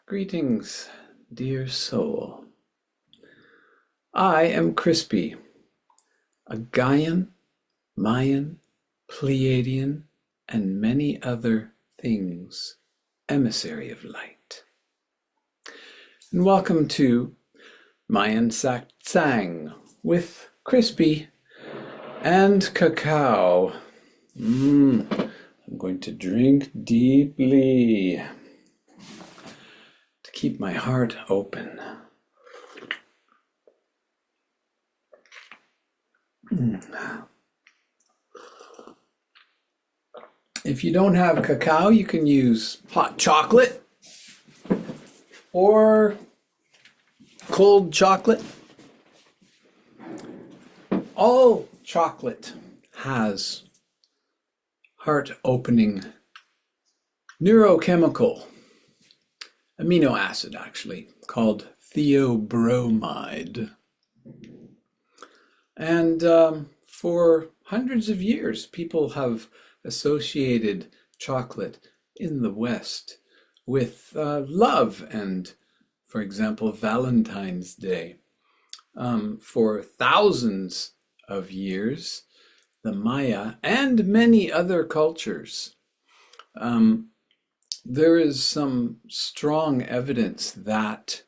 Greetings, dear soul. I am Crispy, a Gaian, Mayan, Pleiadian, and many other things, emissary of light. And welcome to Mayan Satsang with Crispy and Cacao. I'm going to drink deeply to keep my heart open. If you don't have cacao, you can use hot chocolate or cold chocolate. All chocolate has heart-opening neurochemical amino acid, actually, called theobromide. And for hundreds of years, people have associated chocolate in the West with love and, for example, Valentine's Day. For thousands of years, the Maya and many other cultures, there is some strong evidence that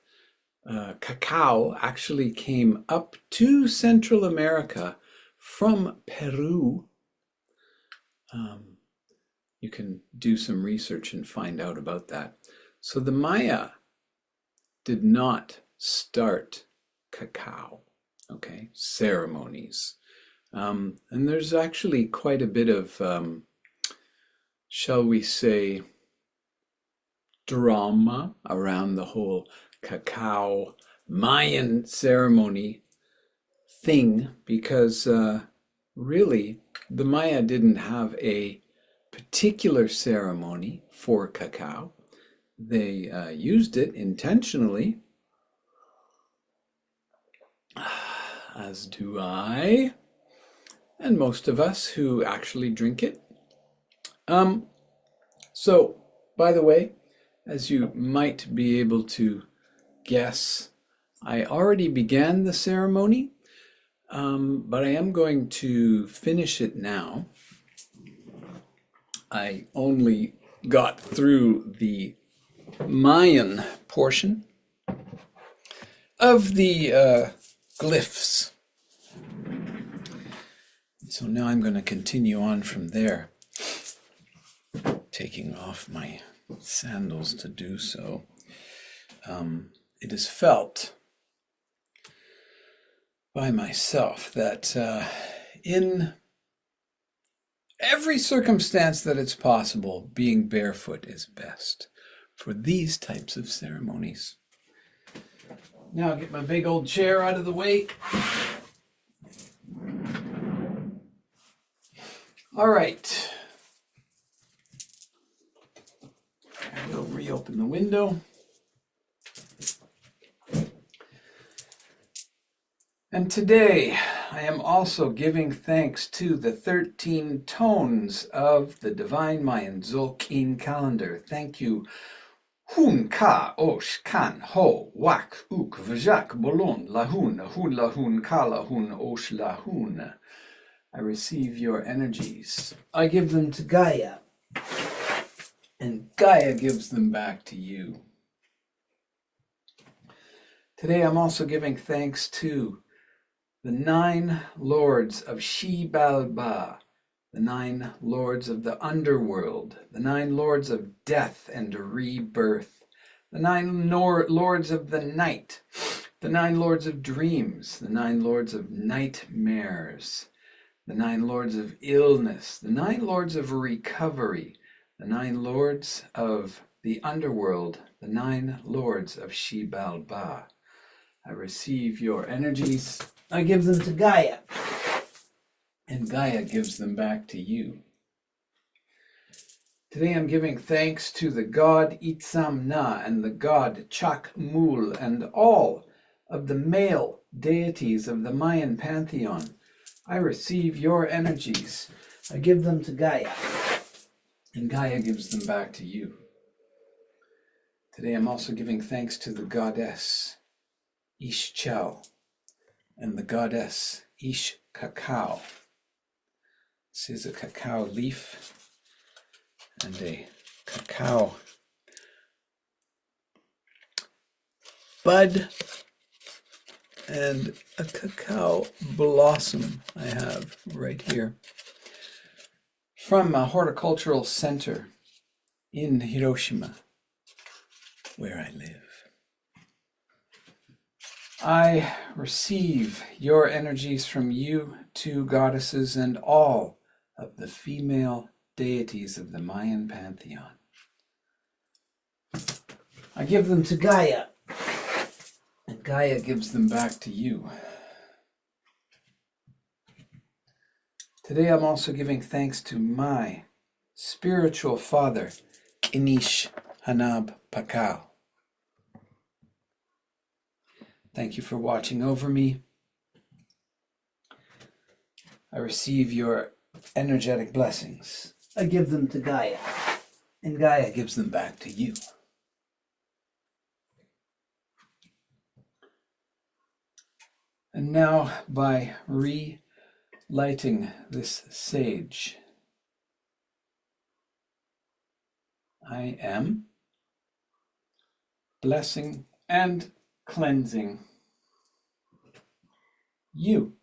cacao actually came up to Central America from Peru. You can do some research and find out about that. So the Maya did not start cacao, ceremonies. And there's actually quite a bit of, shall we say, drama around the whole cacao Mayan ceremony thing, because really the Maya didn't have a particular ceremony for cacao. They used it intentionally, as do I, and most of us who actually drink it. So, by the way, as you might be able to guess, I already began the ceremony, but I am going to finish it now. I only got through the Mayan portion of the glyphs. So now I'm going to continue on from there, taking off my sandals to do so. It is felt by myself that in every circumstance that it's possible, being barefoot is best for these types of ceremonies. Now I'll get my big old chair out of the way. All right. I will reopen the window. And today I am also giving thanks to the 13 tones of the Divine Mayan Tzolk'in calendar. Thank you. Hun, ka, osh, kan, ho, wak, uk, vajak, bolon, lahun, hun, lahun, ka, lahun, osh, lahun. I receive your energies. I give them to Gaia, and Gaia gives them back to you. Today I'm also giving thanks to the 9 lords of Xibalba, the 9 lords of the underworld, the 9 lords of death and rebirth, the 9 lords of the night, the 9 lords of dreams, the 9 lords of nightmares, the 9 lords of illness, the 9 lords of recovery, the 9 lords of the underworld, the 9 lords of Xibalba. I receive your energies. I give them to Gaia, and Gaia gives them back to you. Today I'm giving thanks to the god Itzamna and the god Chakmul and all of the male deities of the Mayan pantheon. I receive your energies. I give them to Gaia, and Gaia gives them back to you. Today I'm also giving thanks to the goddess Ishchel and the goddess Cacao. This is a cacao leaf and a cacao bud and a cacao blossom I have right here from a horticultural center in Hiroshima, where I live. I receive your energies from you two goddesses and all of the female deities of the Mayan pantheon. I give them to Gaia, and Gaia gives them back to you. Today I'm also giving thanks to my spiritual father, Kinish Hanab Pakal. Thank you for watching over me. I receive your energetic blessings. I give them to Gaia, and Gaia gives them back to you. And now, by relighting this sage, I am blessing and cleansing you.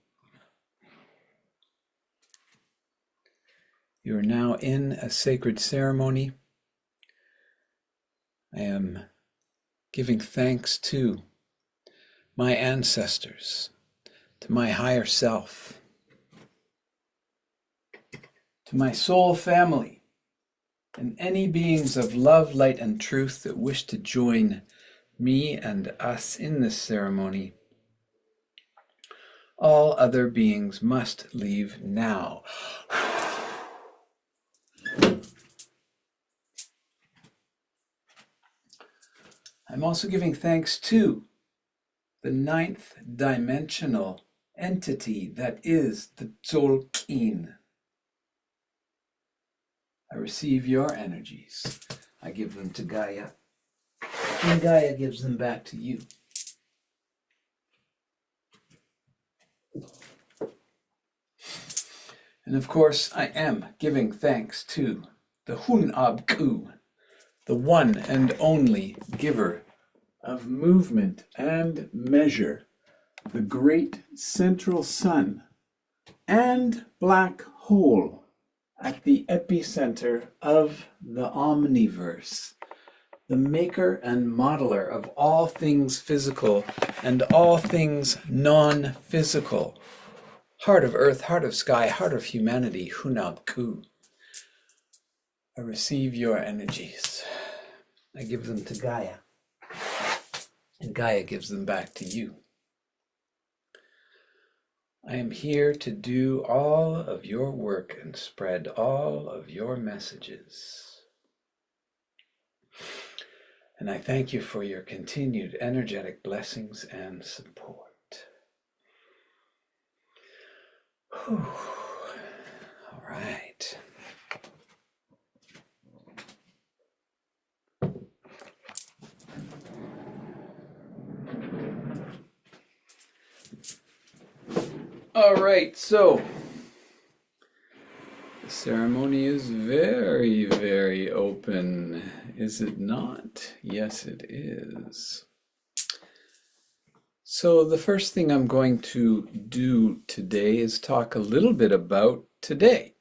You are now in a sacred ceremony. I am giving thanks to my ancestors, to my higher self, to my soul family, and any beings of love, light, and truth that wish to join me and us in this ceremony. All other beings must leave now. I'm also giving thanks to the 9th dimensional entity that is the Tzolk'in. I receive your energies. I give them to Gaia, and Gaia gives them back to you. And of course, I am giving thanks to the Hunabku, the one and only giver of movement and measure, the great central sun and black hole at the epicenter of the omniverse, the maker and modeler of all things physical and all things non-physical. Heart of earth, heart of sky, heart of humanity, Hunabku. I receive your energies. I give them to Gaia, and Gaia gives them back to you. I am here to do all of your work and spread all of your messages. And I thank you for your continued energetic blessings and support. Whew. All right. All right, so the ceremony is very, very open, is it not? Yes, it is. So the first thing I'm going to do today is talk a little bit about today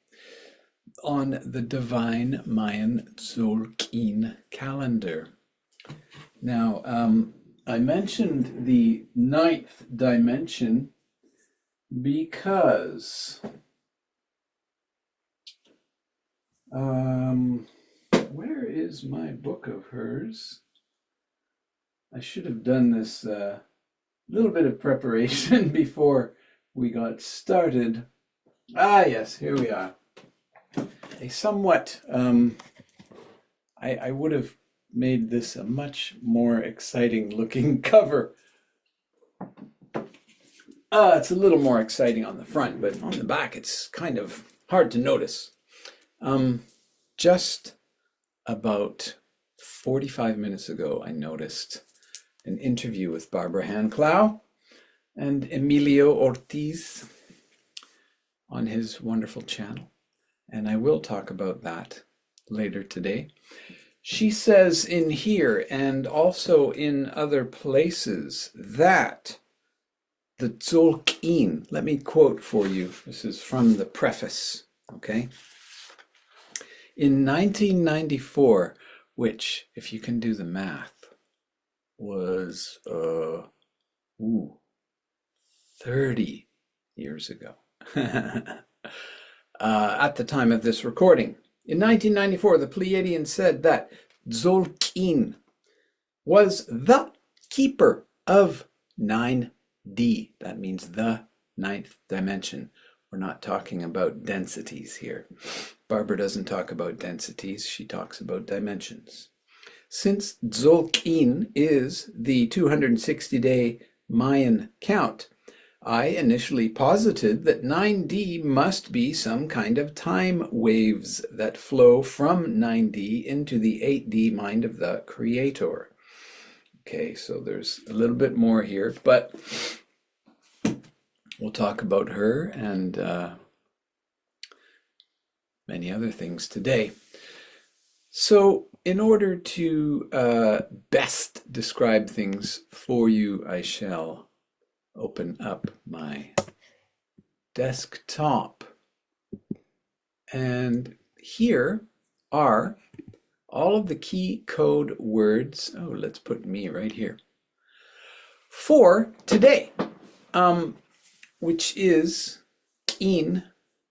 on the divine Mayan Tzolk'in calendar. Now, I mentioned the 9th dimension because where is my book of hers? I should have done this little bit of preparation before we got started. Ah, yes, here we are. A somewhat, I would have made this a much more exciting looking cover. It's a little more exciting on the front, but on the back it's kind of hard to notice. Just about 45 minutes ago, I noticed an interview with Barbara Hanclau and Emilio Ortiz on his wonderful channel. And I will talk about that later today. She says in here and also in other places that the Tzolk'in, let me quote for you. This is from the preface, okay? In 1994, which, if you can do the math, was 30 years ago. At the time of this recording. In 1994, the Pleiadians said that Tzolk'in was the keeper of 9D. That means the ninth dimension. We're not talking about densities here. Barbara doesn't talk about densities. She talks about dimensions. Since Tzolk'in is the 260-day Mayan count, I initially posited that 9D must be some kind of time waves that flow from 9D into the 8D mind of the Creator. Okay, so there's a little bit more here, but we'll talk about her and many other things today. So in order to best describe things for you, I shall open up my desktop. And here are all of the key code words. Oh, let's put me right here. For today, which is Een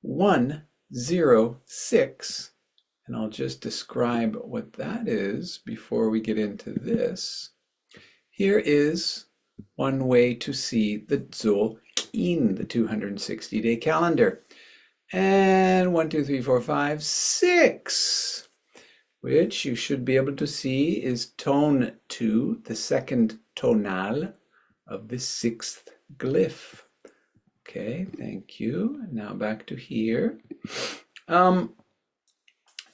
106. And I'll just describe what that is before we get into this. Here is one way to see the Tzolk'in, the 260-day calendar. And 1, 2, 3, 4, 5, 6, which you should be able to see is tone 2, the second tonal of the 6th glyph. Okay, thank you. Now back to here.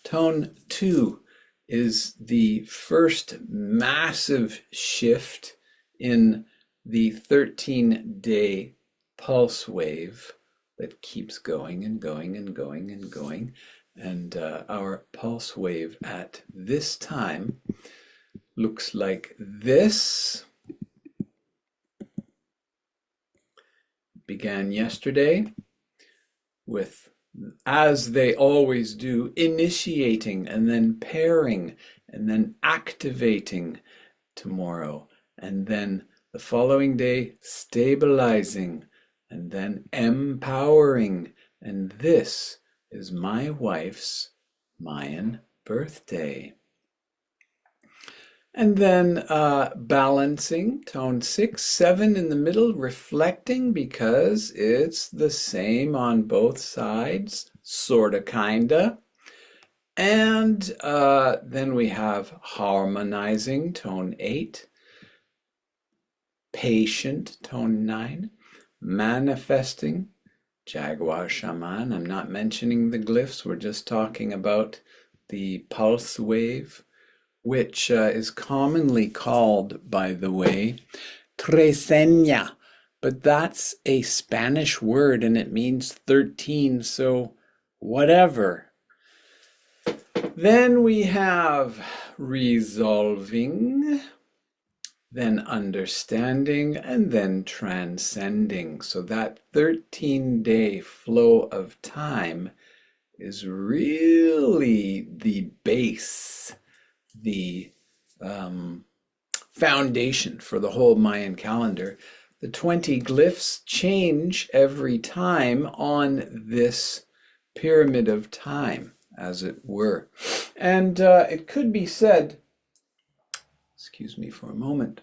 Tone 2 is the first massive shift in the 13-day pulse wave that keeps going and going and going and going. And our pulse wave at this time looks like this. Began yesterday with, as they always do, initiating and then pairing and then activating tomorrow. And then the following day, stabilizing and then empowering. And this is my wife's Mayan birthday. And then balancing, tone 6, 7 in the middle, reflecting because it's the same on both sides, sorta, kinda. And then we have harmonizing, tone 8, patient, tone 9, manifesting, Jaguar Shaman. I'm not mentioning the glyphs, we're just talking about the pulse wave, which is commonly called, by the way, treseña, but that's a Spanish word and it means 13, so whatever. Then we have resolving, then understanding, and then transcending. So that 13-day flow of time is really the base, the foundation for the whole Mayan calendar. The 20 glyphs change every time on this pyramid of time, as it were. And it could be said, excuse me for a moment.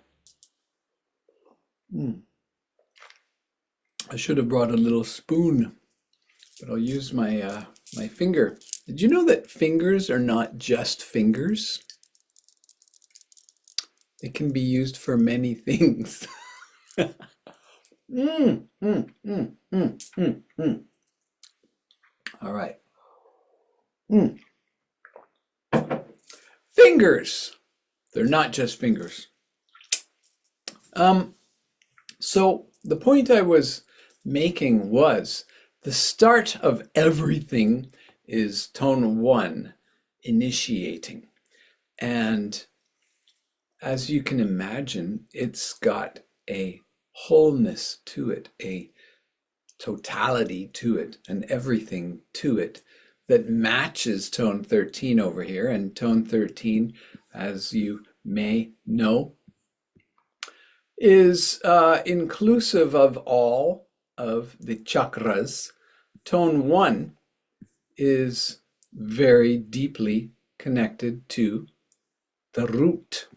I should have brought a little spoon, but I'll use my my finger. Did you know that fingers are not just fingers? They can be used for many things. All right. Fingers. They're not just fingers. So the point I was making was the start of everything is tone 1, initiating. And as you can imagine, it's got a wholeness to it, a totality to it, and everything to it that matches tone 13 over here. And tone 13, as you may know, is inclusive of all of the chakras. Tone 1 is very deeply connected to the root.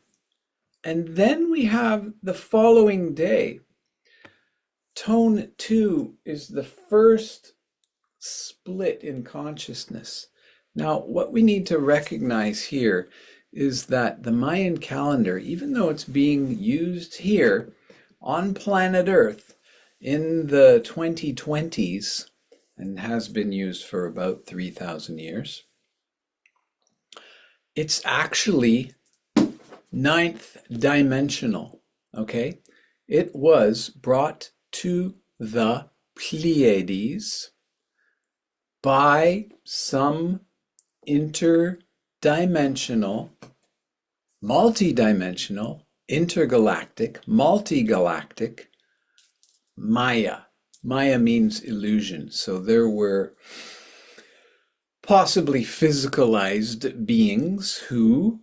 And then we have the following day. Tone 2 is the first split in consciousness. Now, what we need to recognize here is that the Mayan calendar, even though it's being used here on planet Earth in the 2020s and has been used for about 3,000 years, it's actually ninth dimensional, okay? It was brought to the Pleiades by some interdimensional, multidimensional, intergalactic, multigalactic Maya. Maya means illusion. So there were possibly physicalized beings who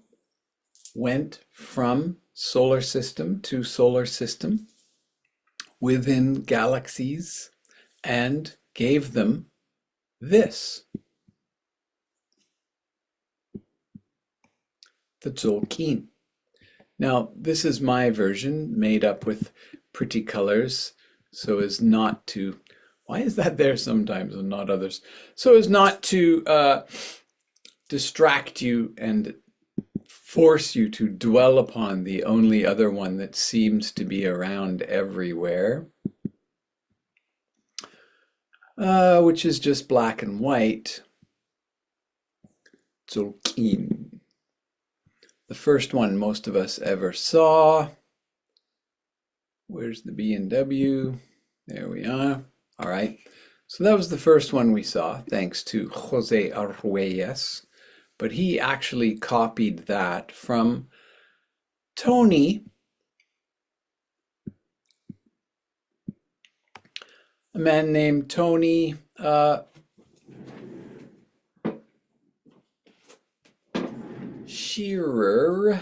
went from solar system to solar system within galaxies and gave them this. The Tzolk'in. Now, this is my version made up with pretty colors so as not to, why is that there sometimes and not others? So as not to distract you and force you to dwell upon the only other one that seems to be around everywhere, which is just black and white. Tzolk'in. The first one most of us ever saw. Where's the B and W? There we are. All right. So that was the first one we saw, thanks to Jose Arguelles. But he actually copied that from Tony, a man named Tony Shearer.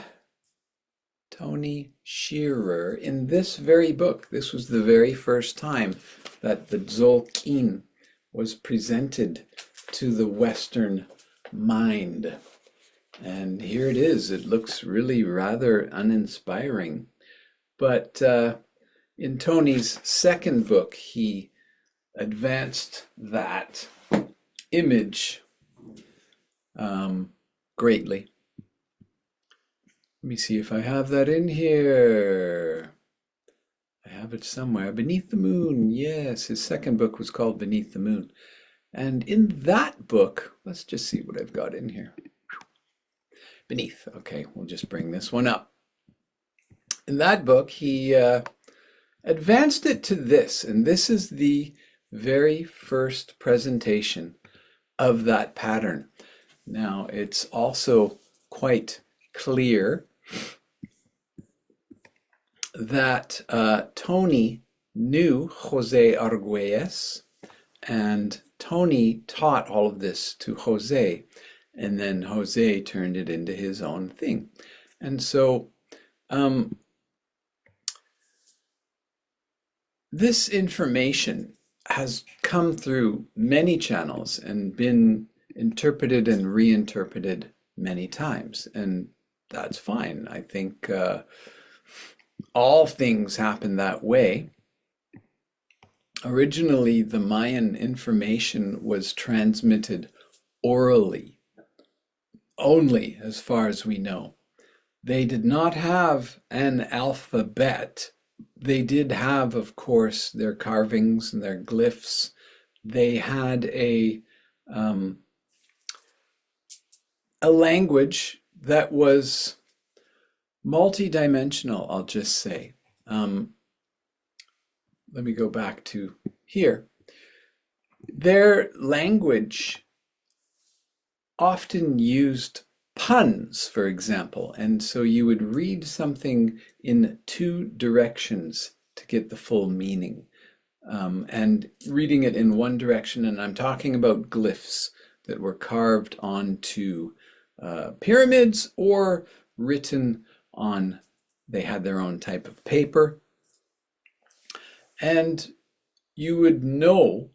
Tony Shearer, in this very book. This was the very first time that the Tzolk'in was presented to the Western mind. And here it is. It looks really rather uninspiring. But in Tony's second book, he advanced that image greatly. Let me see if I have that in here. I have it somewhere. Beneath the Moon. Yes, his second book was called Beneath the Moon. And in that book, let's just see what I've got in here. Beneath. Okay, we'll just bring this one up. In that book, he advanced it to this, and this is the very first presentation of that pattern. Now, it's also quite clear that Tony knew Jose Arguelles, and Tony taught all of this to Jose, and then Jose turned it into his own thing. And so this information has come through many channels and been interpreted and reinterpreted many times, and that's fine. I think all things happen that way. Originally, the Mayan information was transmitted orally only, as far as we know. They did not have an alphabet. They did have, of course, their carvings and their glyphs. They had a language that was multidimensional, I'll just say. Let me go back to here. Their language often used puns, for example, and so you would read something in two directions to get the full meaning. And reading it in one direction, and I'm talking about glyphs that were carved onto pyramids or written on, they had their own type of paper. And you would know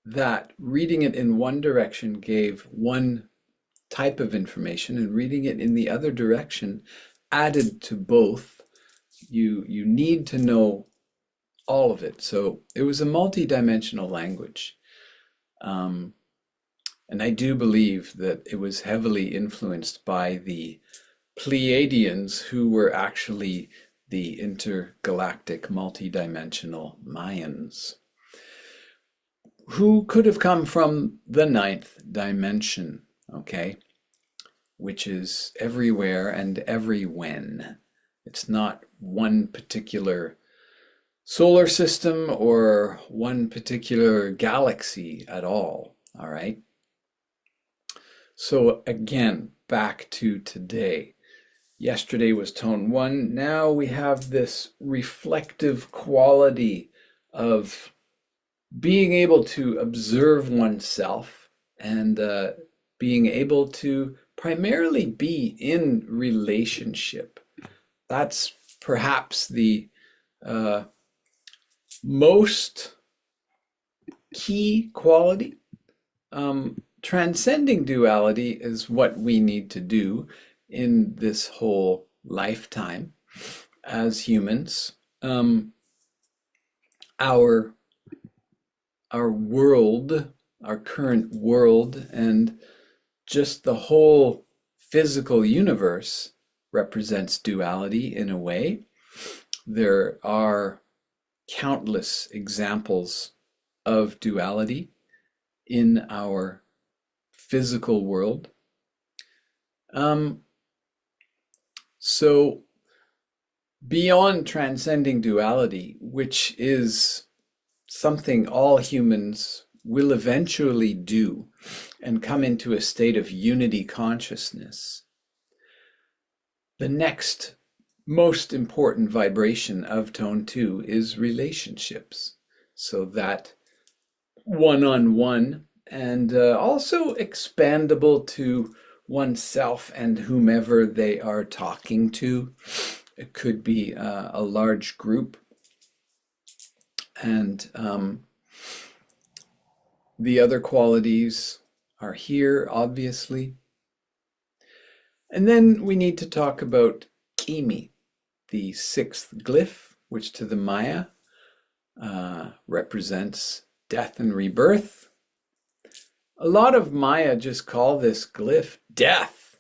that reading it in one direction gave one type of information, and reading it in the other direction added to both. You need to know all of it. So it was a multi-dimensional language. And I do believe that it was heavily influenced by the Pleiadians, who were actually the intergalactic multi-dimensional Mayans, who could have come from the ninth dimension, okay, which is everywhere and every when. It's not one particular solar system or one particular galaxy at all right? So again, back to today. Yesterday was tone 1. Now we have this reflective quality of being able to observe oneself and being able to primarily be in relationship. That's perhaps the most key quality. Transcending duality is what we need to do in this whole lifetime as humans. Our world, our current world, and just the whole physical universe represents duality in a way. There are countless examples of duality in our physical world. So beyond transcending duality, which is something all humans will eventually do and come into a state of unity consciousness, the next most important vibration of tone 2 is relationships. So that one-on-one and also expandable to oneself and whomever they are talking to. It could be a large group. And the other qualities are here, obviously. And then we need to talk about Kimi, the 6th glyph, which to the Maya represents death and rebirth. A lot of Maya just call this glyph death.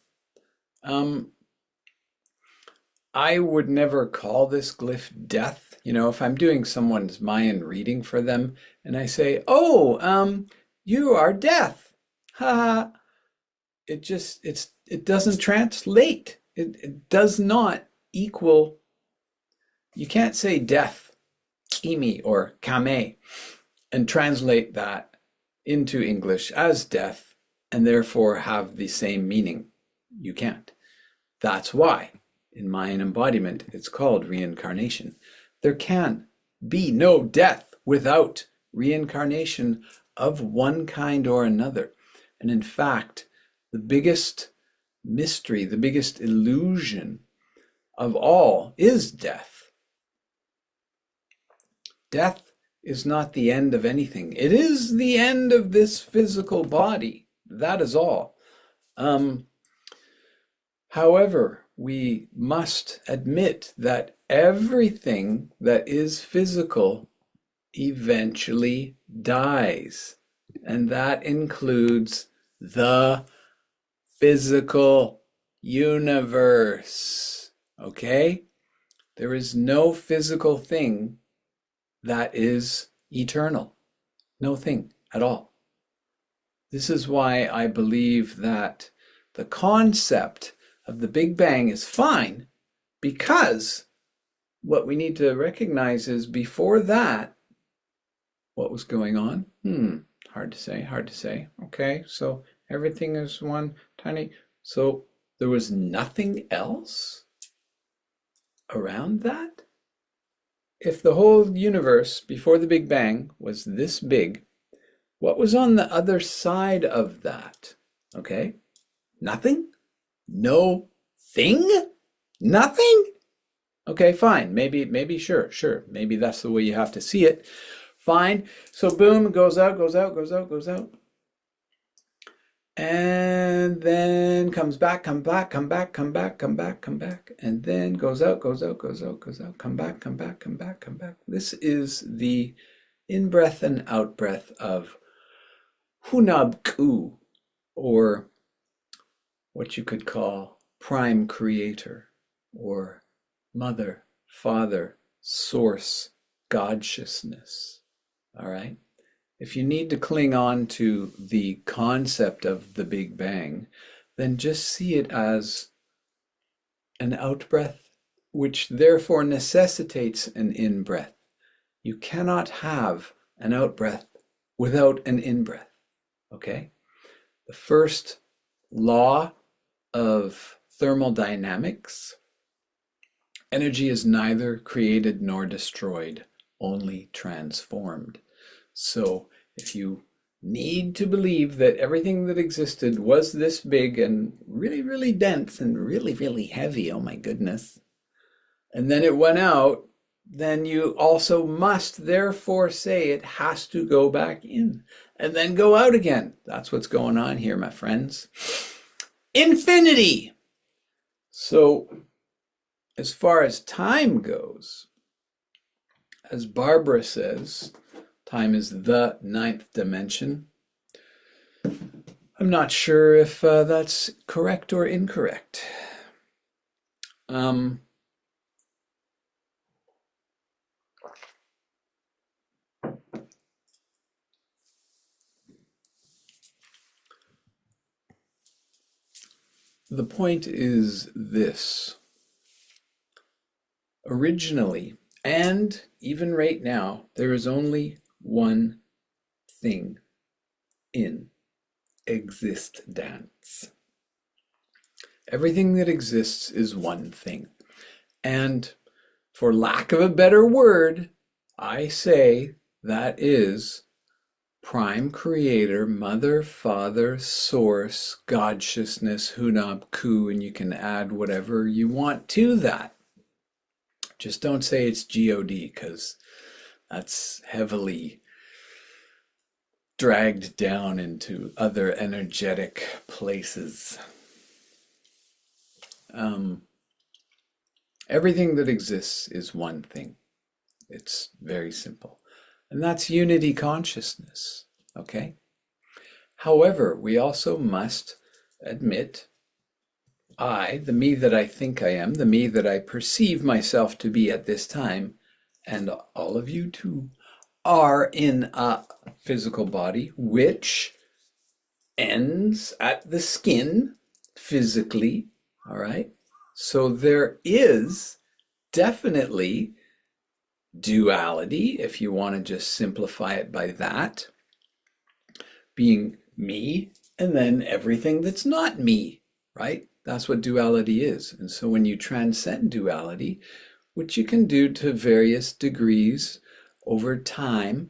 I would never call this glyph death. You know, if I'm doing someone's Mayan reading for them and I say, oh, you are death. Ha. It doesn't translate. It does not equal. You can't say death, kimi or kame, and translate that into English as death and therefore have the same meaning. You can't. That's why in Mayan embodiment it's called reincarnation. There can be no death without reincarnation of one kind or another. And in fact, the biggest mystery, the biggest illusion of all is death. Death is not the end of anything. It is the end of this physical body. That is all. However, we must admit that everything that is physical eventually dies. And that includes the physical universe. Okay? There is no physical thing that is eternal. No thing at all. This is why I believe that the concept of the Big Bang is fine, Because what we need to recognize is before that, what was going on? Hard to say. Okay, so everything is one tiny, so there was nothing else around that? If the whole universe before the Big Bang was this big, what was on the other side of that? Okay, nothing? No thing? Nothing? Okay, fine. Maybe, sure. Maybe that's the way you have to see it. Fine. So boom, it goes out. And then comes back, and then goes out, come back. This is the in-breath and out-breath of Hunab-ku, or what you could call prime creator, or mother, father, source, Godshiousness. All right? If you need to cling on to the concept of the Big Bang, then just see it as an out-breath, which therefore necessitates an in-breath. You cannot have an out-breath without an in-breath, okay? The first law of thermodynamics, energy is neither created nor destroyed, only transformed. So if you need to believe that everything that existed was this big and really, really dense and really, really heavy, oh my goodness, and then it went out, then you also must therefore say it has to go back in and then go out again. That's what's going on here, my friends. Infinity. So as far as time goes, as Barbara says, time is the 9th dimension. I'm not sure if that's correct or incorrect. The point is this. Originally, and even right now, there is only one thing in existence. Everything that exists is one thing. And for lack of a better word, I say that is prime creator, mother, father, source, Godshiousness, Hunab-ku, and you can add whatever you want to that. Just don't say it's G-O-D, because that's heavily dragged down into other energetic places. Everything that exists is one thing. It's very simple. And that's unity consciousness, okay? However, we also must admit, the me that I think I am, the me that I perceive myself to be at this time, and all of you too, are in a physical body which ends at the skin physically, all right? So there is definitely duality, if you want to just simplify it by that, being me and then everything that's not me, right? That's what duality is. And so when you transcend duality, which you can do to various degrees over time,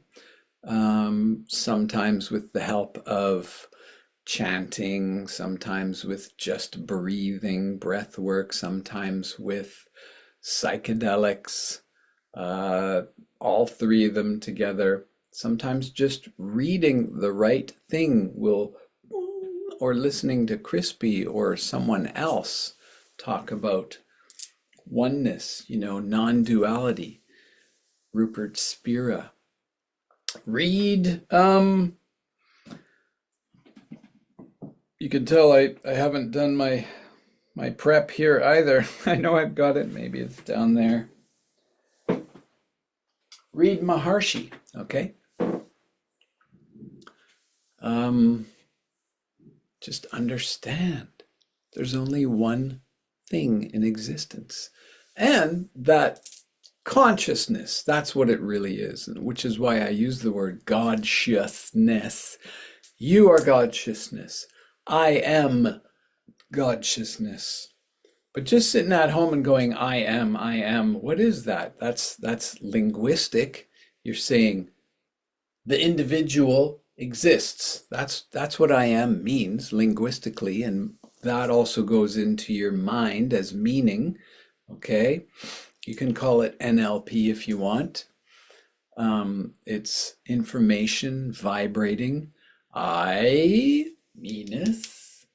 sometimes with the help of chanting, sometimes with just breathing, breath work, sometimes with psychedelics, all three of them together. Sometimes just reading the right thing will, or listening to Crispy or someone else talk about oneness, non-duality. Rupert Spira. Read, you can tell I haven't done my prep here either. I know I've got it, maybe it's down there. Read Maharshi, okay? Just understand there's only one thing in existence. And that consciousness, that's what it really is, which is why I use the word Godsciousness. You are Godsciousness. I am Godsciousness. But just sitting at home and going, I am, what is that? That's linguistic. You're saying the individual exists. That's what I am means linguistically, and that also goes into your mind as meaning. Okay, you can call it NLP if you want. It's information vibrating. I meaneth,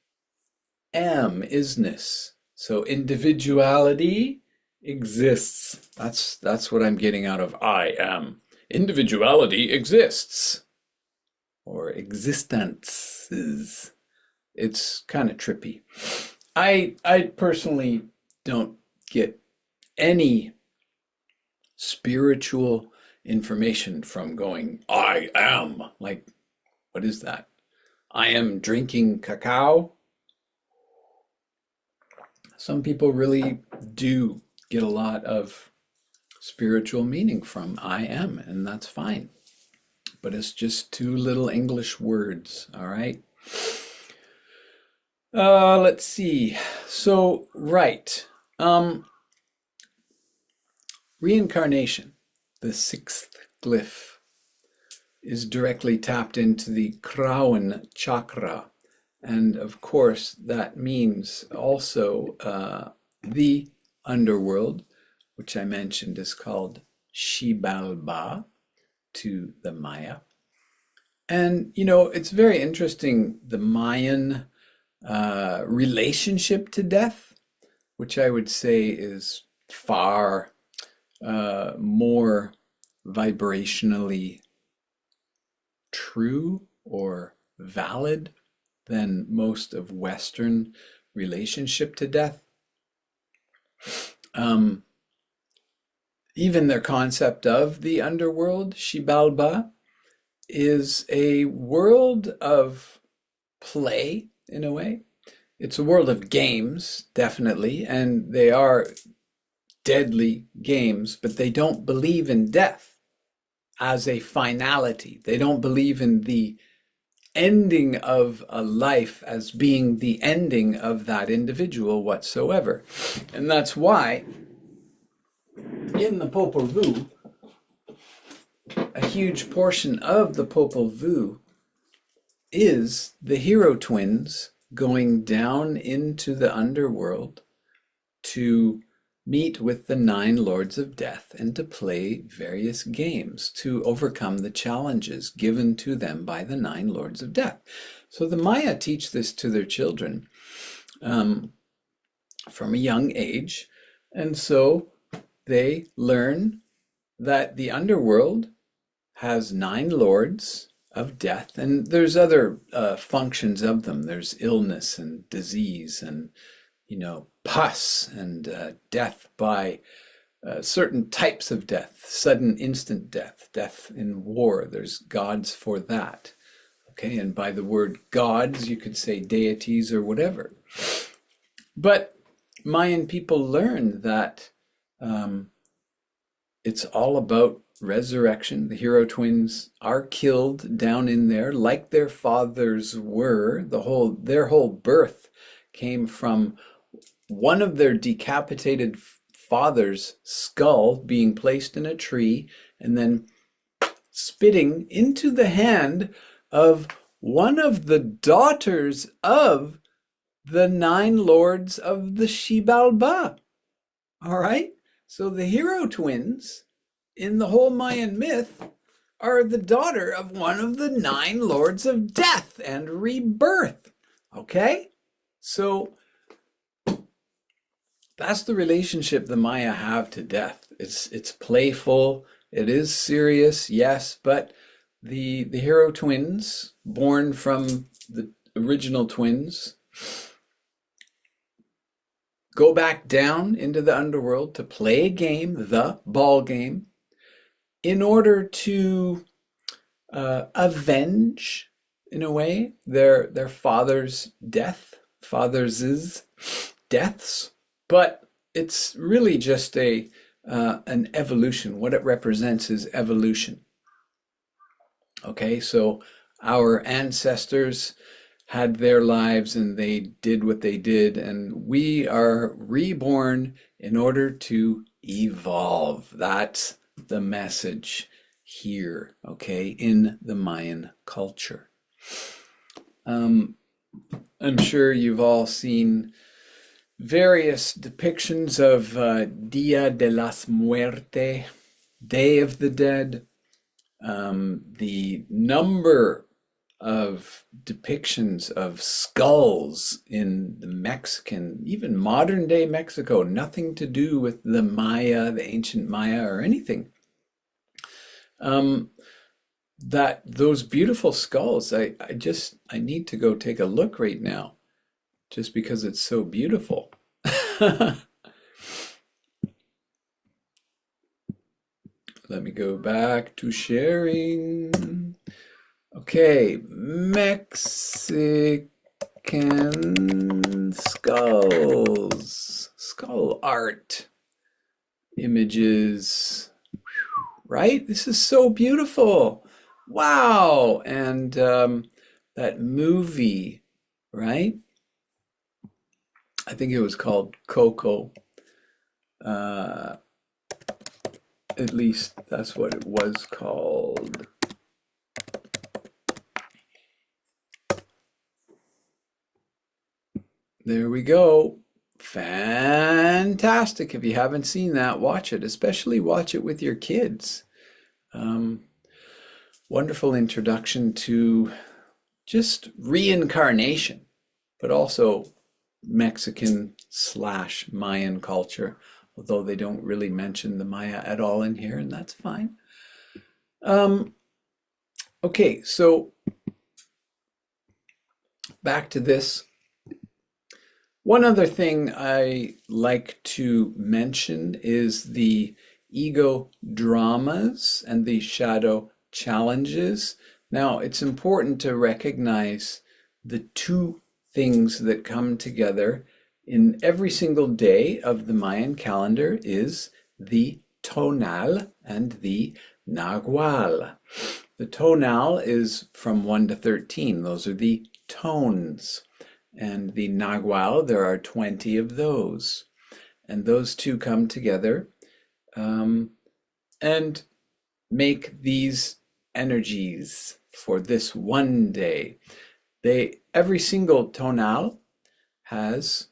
am isness. So individuality exists. That's what I'm getting out of I am. Individuality exists. Or existences. It's kind of trippy. I personally don't get any spiritual information from going, I am. Like, what is that? I am drinking cacao. Some people really do get a lot of spiritual meaning from I am, and that's fine. But it's just two little English words, all right? Let's see. So, right. Reincarnation, the sixth glyph, is directly tapped into the Crown chakra. And of course, that means also the underworld, which I mentioned is called Xibalba to the Maya. And, you know, it's very interesting, the Mayan relationship to death, which I would say is far more vibrationally true or valid than most of Western relationship to death. Even their concept of the underworld, Xibalba, is a world of play in a way. It's a world of games, definitely, and they are deadly games, but they don't believe in death as a finality. They don't believe in the ending of a life as being the ending of that individual whatsoever. And that's why in the Popol Vuh, a huge portion of the Popol Vuh is the hero twins going down into the underworld to meet with the 9 lords of death and to play various games to overcome the challenges given to them by the 9 lords of death. So the Maya teach this to their children from a young age, and so they learn that the underworld has 9 lords of death, and there's other functions of them. There's illness and disease and, you know, pus and death by certain types of death, sudden instant death, death in war. There's gods for that. Okay, and by the word gods, you could say deities or whatever. But Mayan people learn that it's all about resurrection. The hero twins are killed down in there like their fathers were. Their whole birth came from one of their decapitated father's skull being placed in a tree and then spitting into the hand of one of the daughters of the 9 lords of the Xibalba. All right? So the hero twins in the whole Mayan myth are the daughter of one of the 9 lords of death and rebirth. Okay? So that's the relationship the Maya have to death. It's playful, it is serious, yes, but the hero twins, born from the original twins, go back down into the underworld to play a game, the ball game, in order to avenge, in a way, their father's deaths. But it's really just an evolution. What it represents is evolution. Okay, so our ancestors had their lives and they did what they did, and we are reborn in order to evolve. That's the message here, okay, in the Mayan culture. I'm sure you've all seen various depictions of Dia de las Muerte, Day of the Dead. The number of depictions of skulls in the Mexican, even modern day Mexico, nothing to do with the Maya, the ancient Maya or anything. That those beautiful skulls, I need to go take a look right now, just because it's so beautiful. Let me go back to sharing. Okay, Mexican skulls, skull art, images, right? This is so beautiful. Wow. And that movie, right? I think it was called Coco. At least that's what it was called. There we go. Fantastic. If you haven't seen that, watch it. Especially watch it with your kids. Wonderful introduction to just reincarnation, but also Mexican/Mayan culture, although they don't really mention the Maya at all in here, and that's fine. Okay, so back to this. One other thing I like to mention is the ego dramas and the shadow challenges. Now, it's important to recognize the two things that come together in every single day of the Mayan calendar is the tonal and the nagual. The tonal is from 1 to 13. Those are the tones. And the nagual, there are 20 of those. And those two come together and make these energies for this one day. Every single tonal has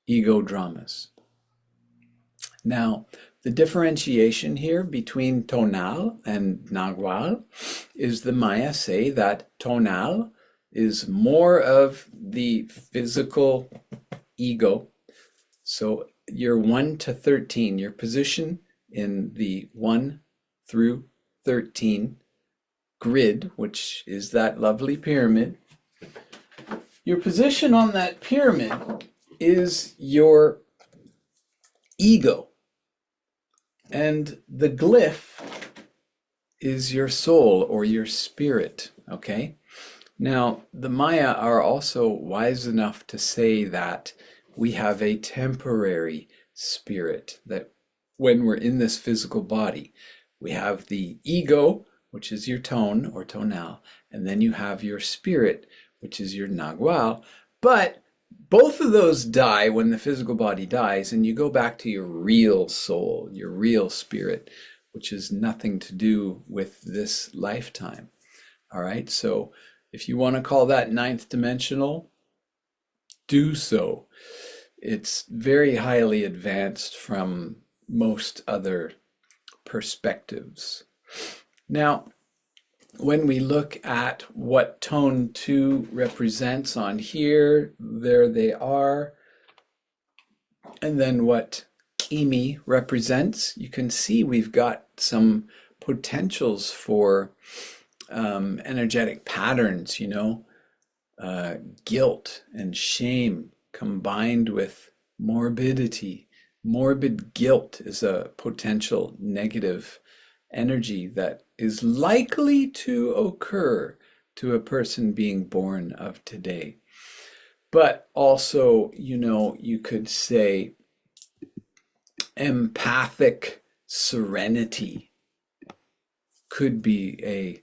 ego dramas. Now, the differentiation here between tonal and nagual is the Maya say that tonal is more of the physical ego. So your 1 to 13, your position in the 1 through 13 grid, which is that lovely pyramid, your position on that pyramid is your ego. And the glyph is your soul or your spirit, okay? Now, the Maya are also wise enough to say that we have a temporary spirit, that when we're in this physical body, we have the ego, which is your tone or tonal, and then you have your spirit, which is your nagual. But both of those die when the physical body dies, and you go back to your real soul, your real spirit, which is nothing to do with this lifetime. All right, so if you want to call that ninth dimensional, do so. It's very highly advanced from most other perspectives. Now, when we look at what tone 2 represents on here, there they are. And then what Kimi represents, you can see we've got some potentials for energetic patterns, guilt and shame combined with morbidity. Morbid guilt is a potential negative energy that is likely to occur to a person being born of today. But also, you could say empathic serenity could be a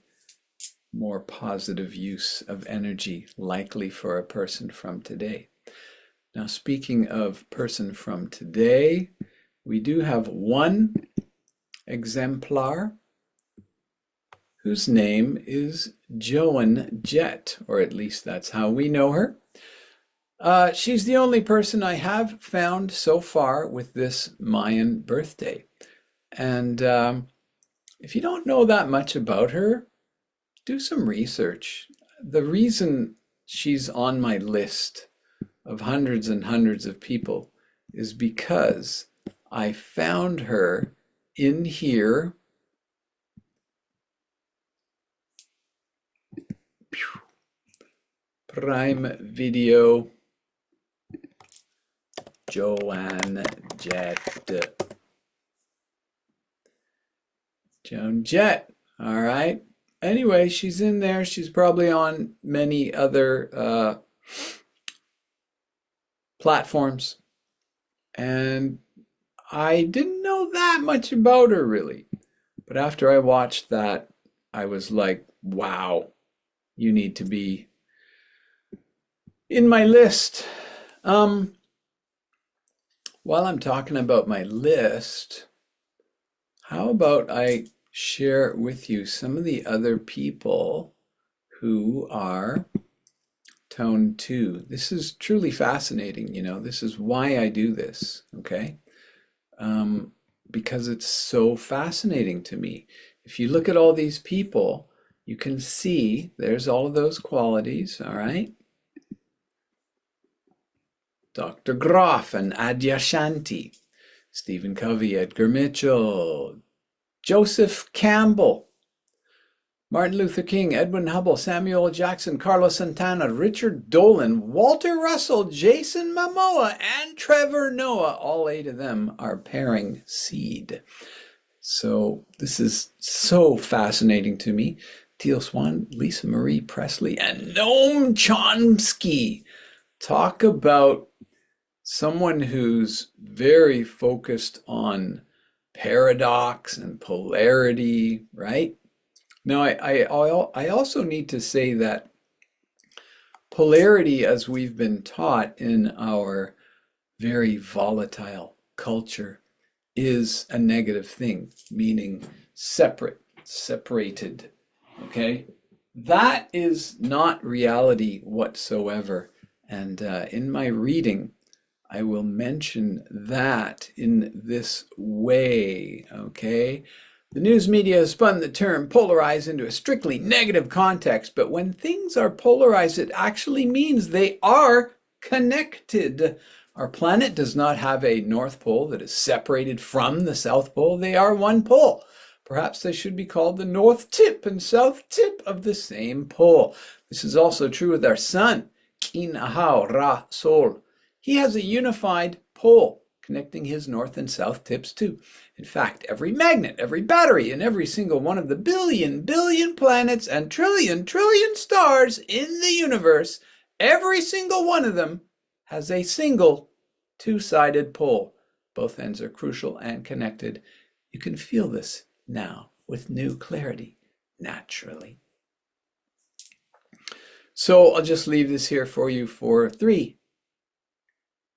more positive use of energy likely for a person from today. Now, speaking of person from today, we do have one exemplar whose name is Joan Jett, or at least that's how we know her. She's the only person I have found so far with this Mayan birthday. And if you don't know that much about her, do some research. The reason she's on my list of hundreds and hundreds of people is because I found her in here. Prime Video, Joan Jett. Joan Jett, all right. Anyway, she's in there. She's probably on many other platforms. And I didn't know that much about her, really. But after I watched that, I was like, wow, you need to be in my list. While I'm talking about my list, how about I share with you some of the other people who are tone 2. This is truly fascinating, you know. This is why I do this, okay? Because it's so fascinating to me. If you look at all these people, you can see there's all of those qualities, all right? Dr. Groff and Adyashanti, Stephen Covey, Edgar Mitchell, Joseph Campbell, Martin Luther King, Edwin Hubble, Samuel Jackson, Carlos Santana, Richard Dolan, Walter Russell, Jason Momoa, and Trevor Noah. All 8 of them are pairing seed. So this is so fascinating to me. Teal Swan, Lisa Marie Presley, and Noam Chomsky. Talk about someone who's very focused on paradox and polarity, right? Now, I also need to say that polarity, as we've been taught in our very volatile culture, is a negative thing, meaning separated, okay? That is not reality whatsoever. And in my reading, I will mention that in this way, okay? The news media has spun the term polarized into a strictly negative context, but when things are polarized, it actually means they are connected. Our planet does not have a North Pole that is separated from the South Pole. They are one pole. Perhaps they should be called the North Tip and South Tip of the same pole. This is also true with our sun, Kin Ahau Ra Sol. He has a unified pole connecting his north and south tips too. In fact, every magnet, every battery, and every single one of the billion planets and trillion stars in the universe, every single one of them has a single two-sided pole. Both ends are crucial and connected. You can feel this now with new clarity, naturally. So I'll just leave this here for you for 3,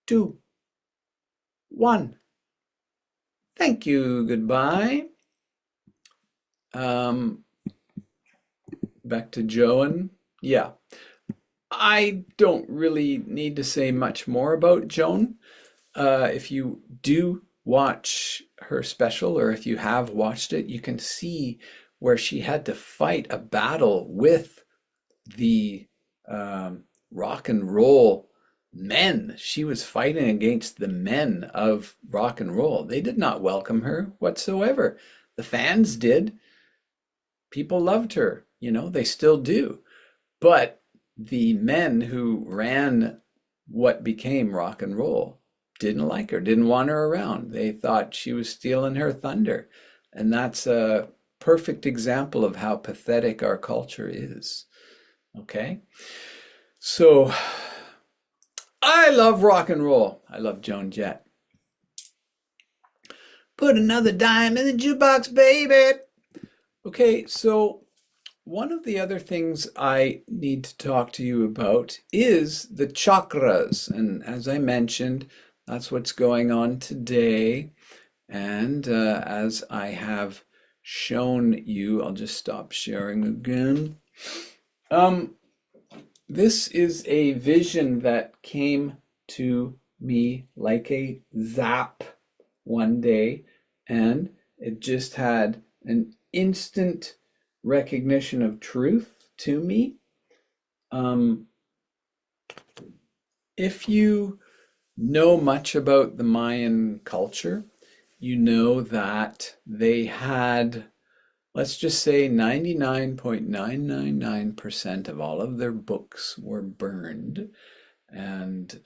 2, 1. Thank you. Goodbye. Back to Joan. Yeah. I don't really need to say much more about Joan. If you do watch her special, or if you have watched it, you can see where she had to fight a battle with the rock and roll men. She was fighting against the men of rock and roll. They did not welcome her whatsoever. The fans did. People loved her, you know, they still do. But the men who ran what became rock and roll didn't like her, didn't want her around. They thought she was stealing her thunder. And that's a perfect example of how pathetic our culture is. Okay? So I love rock and roll. I love Joan Jett. Put another dime in the jukebox, baby. Okay, so one of the other things I need to talk to you about is the chakras. And as I mentioned, that's what's going on today. And as I have shown you, I'll just stop sharing again. This is a vision that came to me like a zap one day, and it just had an instant recognition of truth to me. If you know much about the Mayan culture, you know that they had, let's just say 99.999% of all of their books were burned, and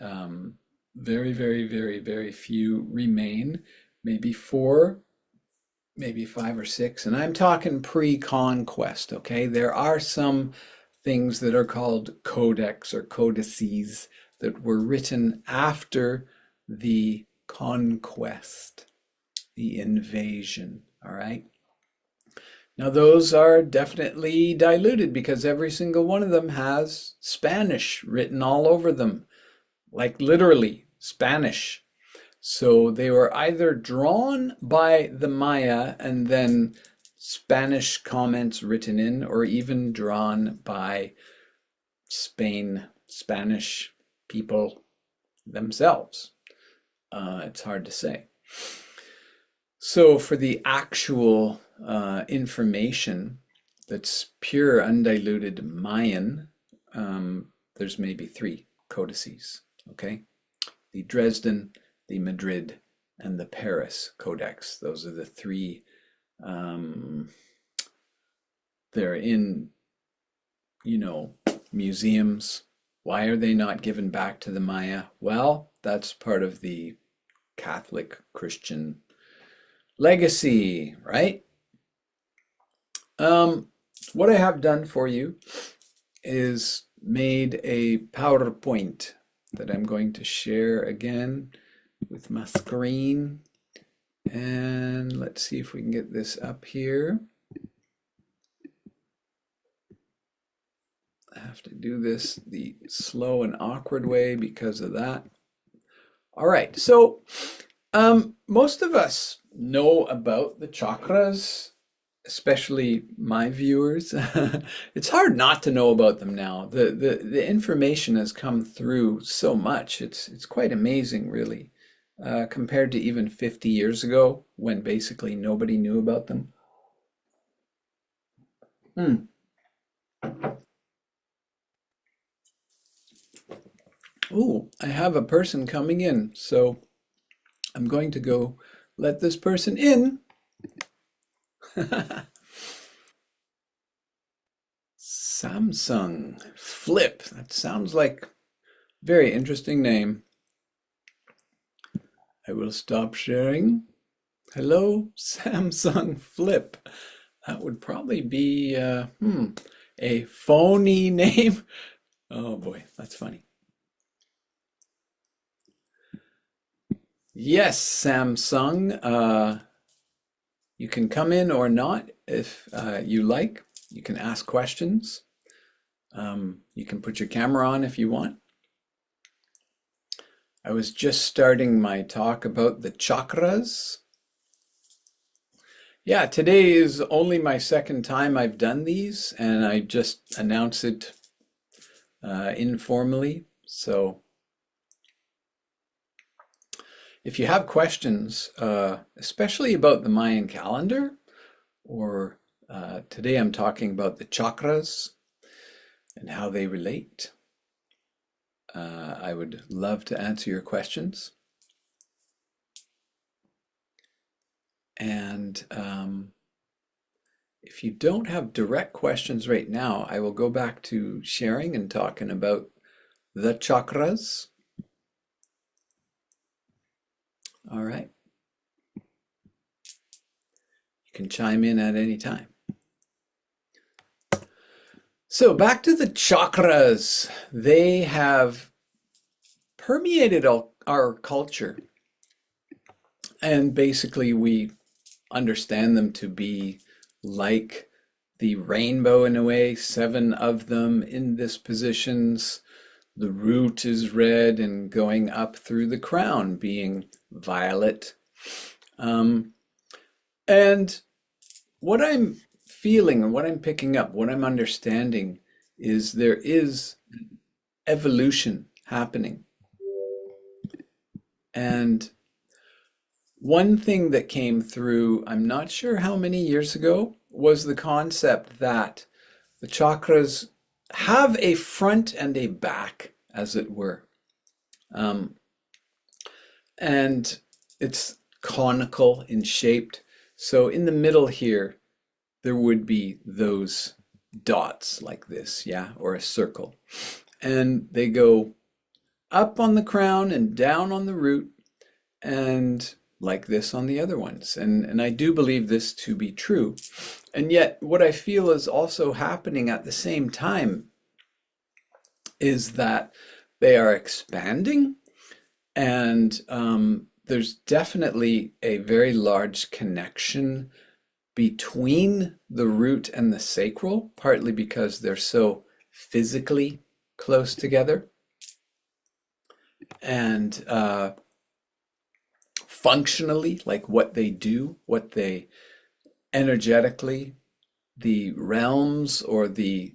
very, very, very, very few remain, maybe four, maybe five or six, and I'm talking pre-conquest, okay? There are some things that are called codex or codices that were written after the conquest, the invasion, all right? Now those are definitely diluted because every single one of them has Spanish written all over them, like literally Spanish. So they were either drawn by the Maya and then Spanish comments written in, or even drawn by Spanish people themselves. It's hard to say. So for the actual information that's pure, undiluted Mayan, there's maybe three codices, okay? The Dresden, the Madrid, and the Paris Codex. Those are the three. They're in, museums. Why are they not given back to the Maya? Well, that's part of the Catholic Christian legacy, right? What I have done for you is made a PowerPoint that I'm going to share again with my screen. And let's see if we can get this up here. I have to do this the slow and awkward way because of that. All right, so most of us know about the chakras, especially my viewers. It's hard not to know about them now. The information has come through so much. It's quite amazing, really, compared to even 50 years ago when basically nobody knew about them. Oh, I have a person coming in, so I'm going to go let this person in. Samsung Flip. That sounds like a very interesting name. I will stop sharing. Hello, Samsung Flip. That would probably be a phony name. Oh boy, that's funny. Yes, Samsung. You can come in or not if you like. You can ask questions. You can put your camera on if you want. I was just starting my talk about the chakras. Yeah, today is only my second time I've done these, and I just announced it informally. So if you have questions, especially about the Mayan calendar, or today I'm talking about the chakras and how they relate, I would love to answer your questions. And if you don't have direct questions right now, I will go back to sharing and talking about the chakras. All right. You can chime in at any time. So back to the chakras. They have permeated our culture And basically we understand them to be like the rainbow in a way, 7 of them in this positions. The root is red and going up through the crown being violet. And what I'm feeling and what I'm picking up, what I'm understanding is there is evolution happening. And one thing that came through, I'm not sure how many years ago, was the concept that the chakras have a front and a back, as it were. And it's conical in shape. So in the middle here, there would be those dots like this, yeah, or a circle. And they go up on the crown and down on the root, and like this on the other ones. And I do believe this to be true. And yet what I feel is also happening at the same time is that they are expanding, and there's definitely a very large connection between the root and the sacral, partly because they're so physically close together. And functionally, like what they do, what they energetically, the realms or the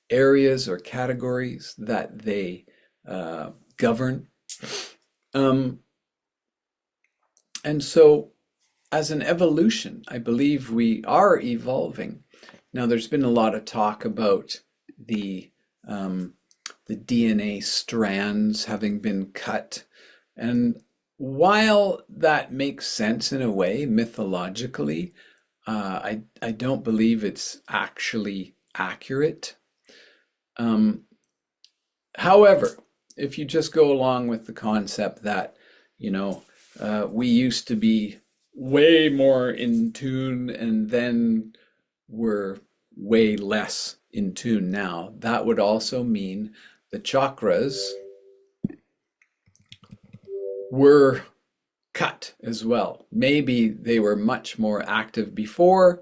areas or categories that they govern. And so as an evolution, I believe we are evolving. Now, there's been a lot of talk about the DNA strands having been cut. And while that makes sense in a way, mythologically, I don't believe it's actually accurate. However, if you just go along with the concept that, we used to be way more in tune and then we're way less in tune now, that would also mean the chakras were cut as well. Maybe they were much more active before,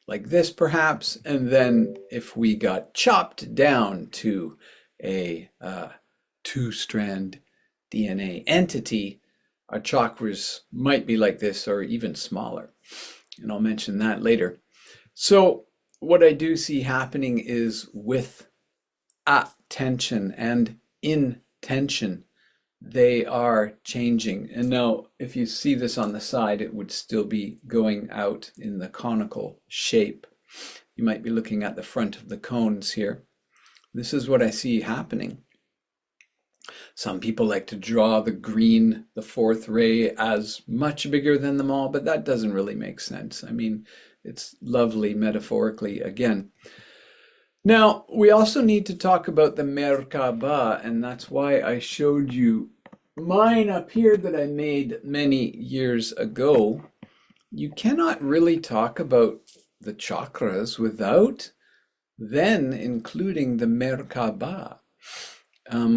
like this perhaps, and then if we got chopped down to a 2-strand DNA entity, our chakras might be like this or even smaller. And I'll mention that later. So what I do see happening is with attention and intention, they are changing. And now if you see this on the side, it would still be going out in the conical shape. You might be looking at the front of the cones here. This is what I see happening. Some people like to draw the green, the 4th ray, as much bigger than them all, but that doesn't really make sense. I mean, it's lovely metaphorically again. Now, we also need to talk about the Merkaba, and that's why I showed you mine up here that I made many years ago. You cannot really talk about the chakras without then including the Merkaba,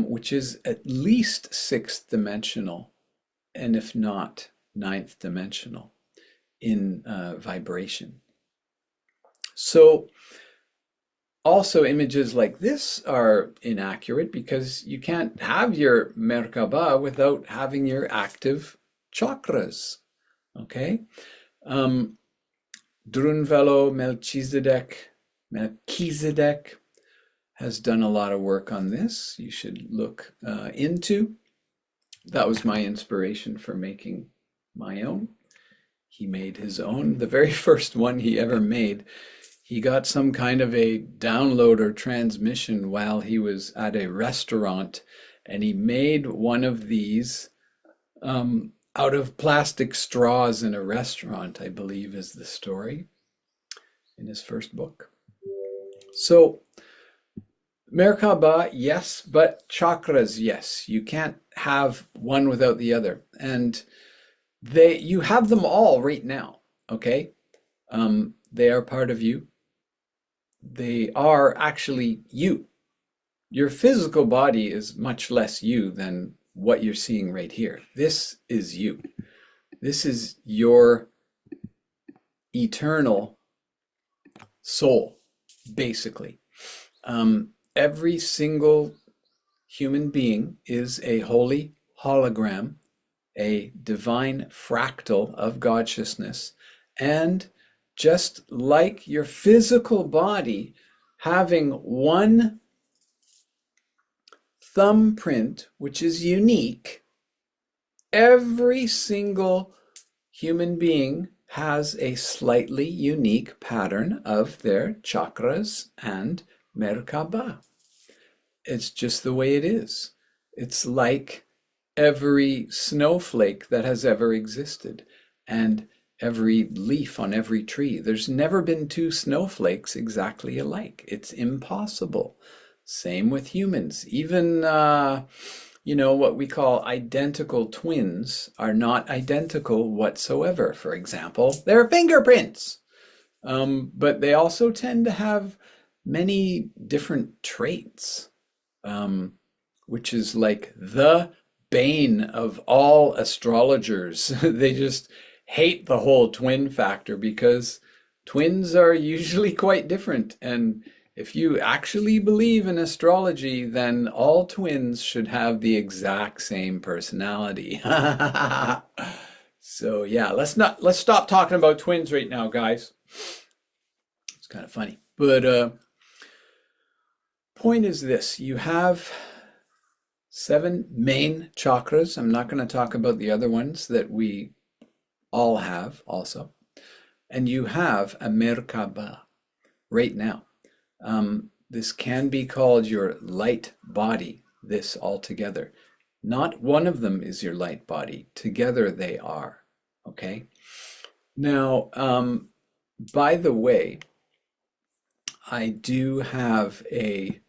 which is at least 6th dimensional, and if not 9th dimensional in vibration. So also images like this are inaccurate because you can't have your Merkaba without having your active chakras, okay? Drunvalo Melchizedek has done a lot of work on this. You should look into. That was my inspiration for making my own. He made his own. The very first one he ever made, he got some kind of a download or transmission while he was at a restaurant, and he made one of these out of plastic straws in a restaurant, I believe is the story in his first book. So Merkaba, yes, but chakras, yes. You can't have one without the other. And you have them all right now, okay? They are part of you. They are actually you. Your physical body is much less you than what you're seeing right here. This is you. This is your eternal soul, basically. Every single human being is a holy hologram, a divine fractal of Godsciousness, and just like your physical body having one thumbprint, which is unique, every single human being has a slightly unique pattern of their chakras and Merkaba. It's just the way it is. It's like every snowflake that has ever existed and every leaf on every tree. There's never been two snowflakes exactly alike. It's impossible. Same with humans. Even, what we call identical twins are not identical whatsoever. For example, their fingerprints. But they also tend to have many different traits, which is like the bane of all astrologers. They just hate the whole twin factor because twins are usually quite different. And if you actually believe in astrology, then all twins should have the exact same personality. So yeah, let's stop talking about twins right now, guys. It's kind of funny. But point is this, you have 7 main chakras. I'm not going to talk about the other ones that we all have also. And you have a Merkaba right now. This can be called your light body, this altogether. Not one of them is your light body. Together they are, okay? Now, by the way, I do have a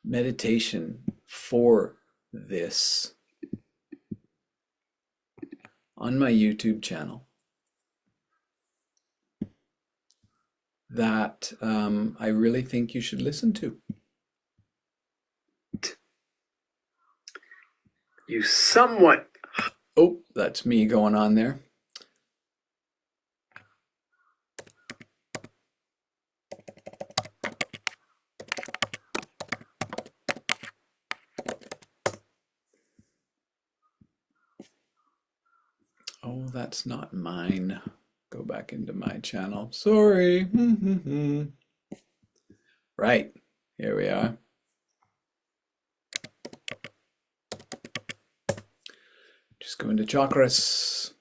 meditation for this on my YouTube channel that I really think you should listen to. You somewhat... Oh, that's me going on there. Oh, that's not mine. Go back into my channel. Sorry. Right, here we are. Just go into Chakras.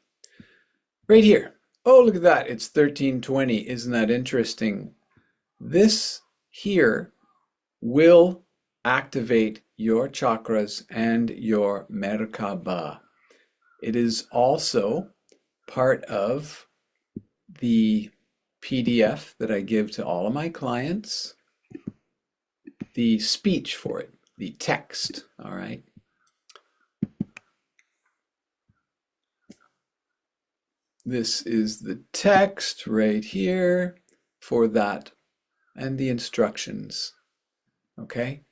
Right here. Oh, look at that. It's 1320. Isn't that interesting? This here will activate your chakras and your Merkaba. It is also part of the PDF that I give to all of my clients, the speech for it, the text, all right? This is the text right here for that and the instructions, okay?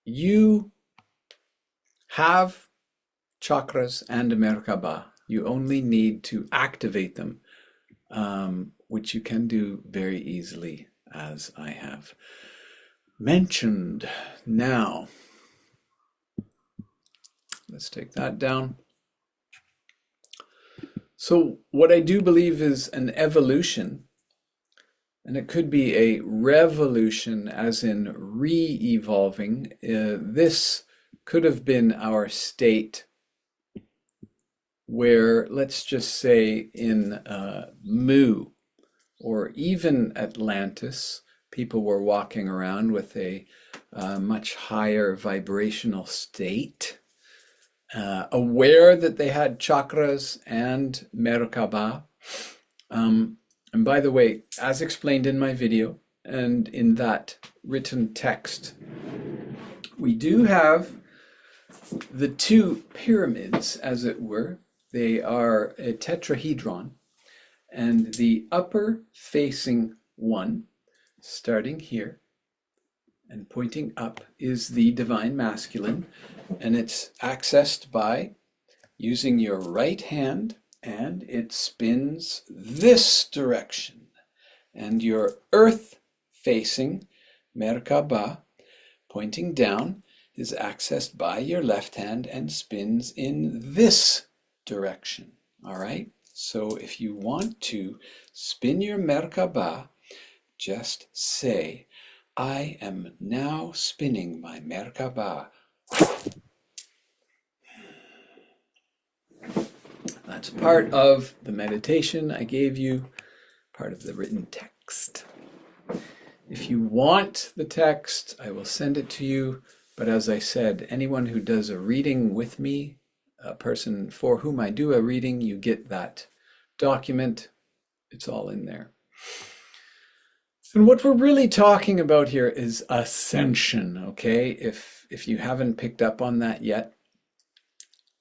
You have chakras and a Merkaba. You only need to activate them, which you can do very easily, as I have mentioned. Now, let's take that down. So what I do believe is an evolution, and it could be a revolution, as in re-evolving. This could have been our state where, let's just say in Mu or even Atlantis, people were walking around with a much higher vibrational state, aware that they had chakras and Merkaba. And by the way, as explained in my video and in that written text, we do have the 2 pyramids, as it were. They are a tetrahedron, and the upper facing one, starting here and pointing up, is the divine masculine, and it's accessed by using your right hand, and it spins this direction. And your earth-facing Merkaba, pointing down, is accessed by your left hand and spins in this direction. All right? So if you want to spin your Merkaba, just say, I am now spinning my Merkaba. That's part of the meditation I gave you, part of the written text. If you want the text, I will send it to you. But as I said, anyone who does a reading with me, a person for whom I do a reading, you get that document. It's all in there. And what we're really talking about here is ascension, okay? If you haven't picked up on that yet,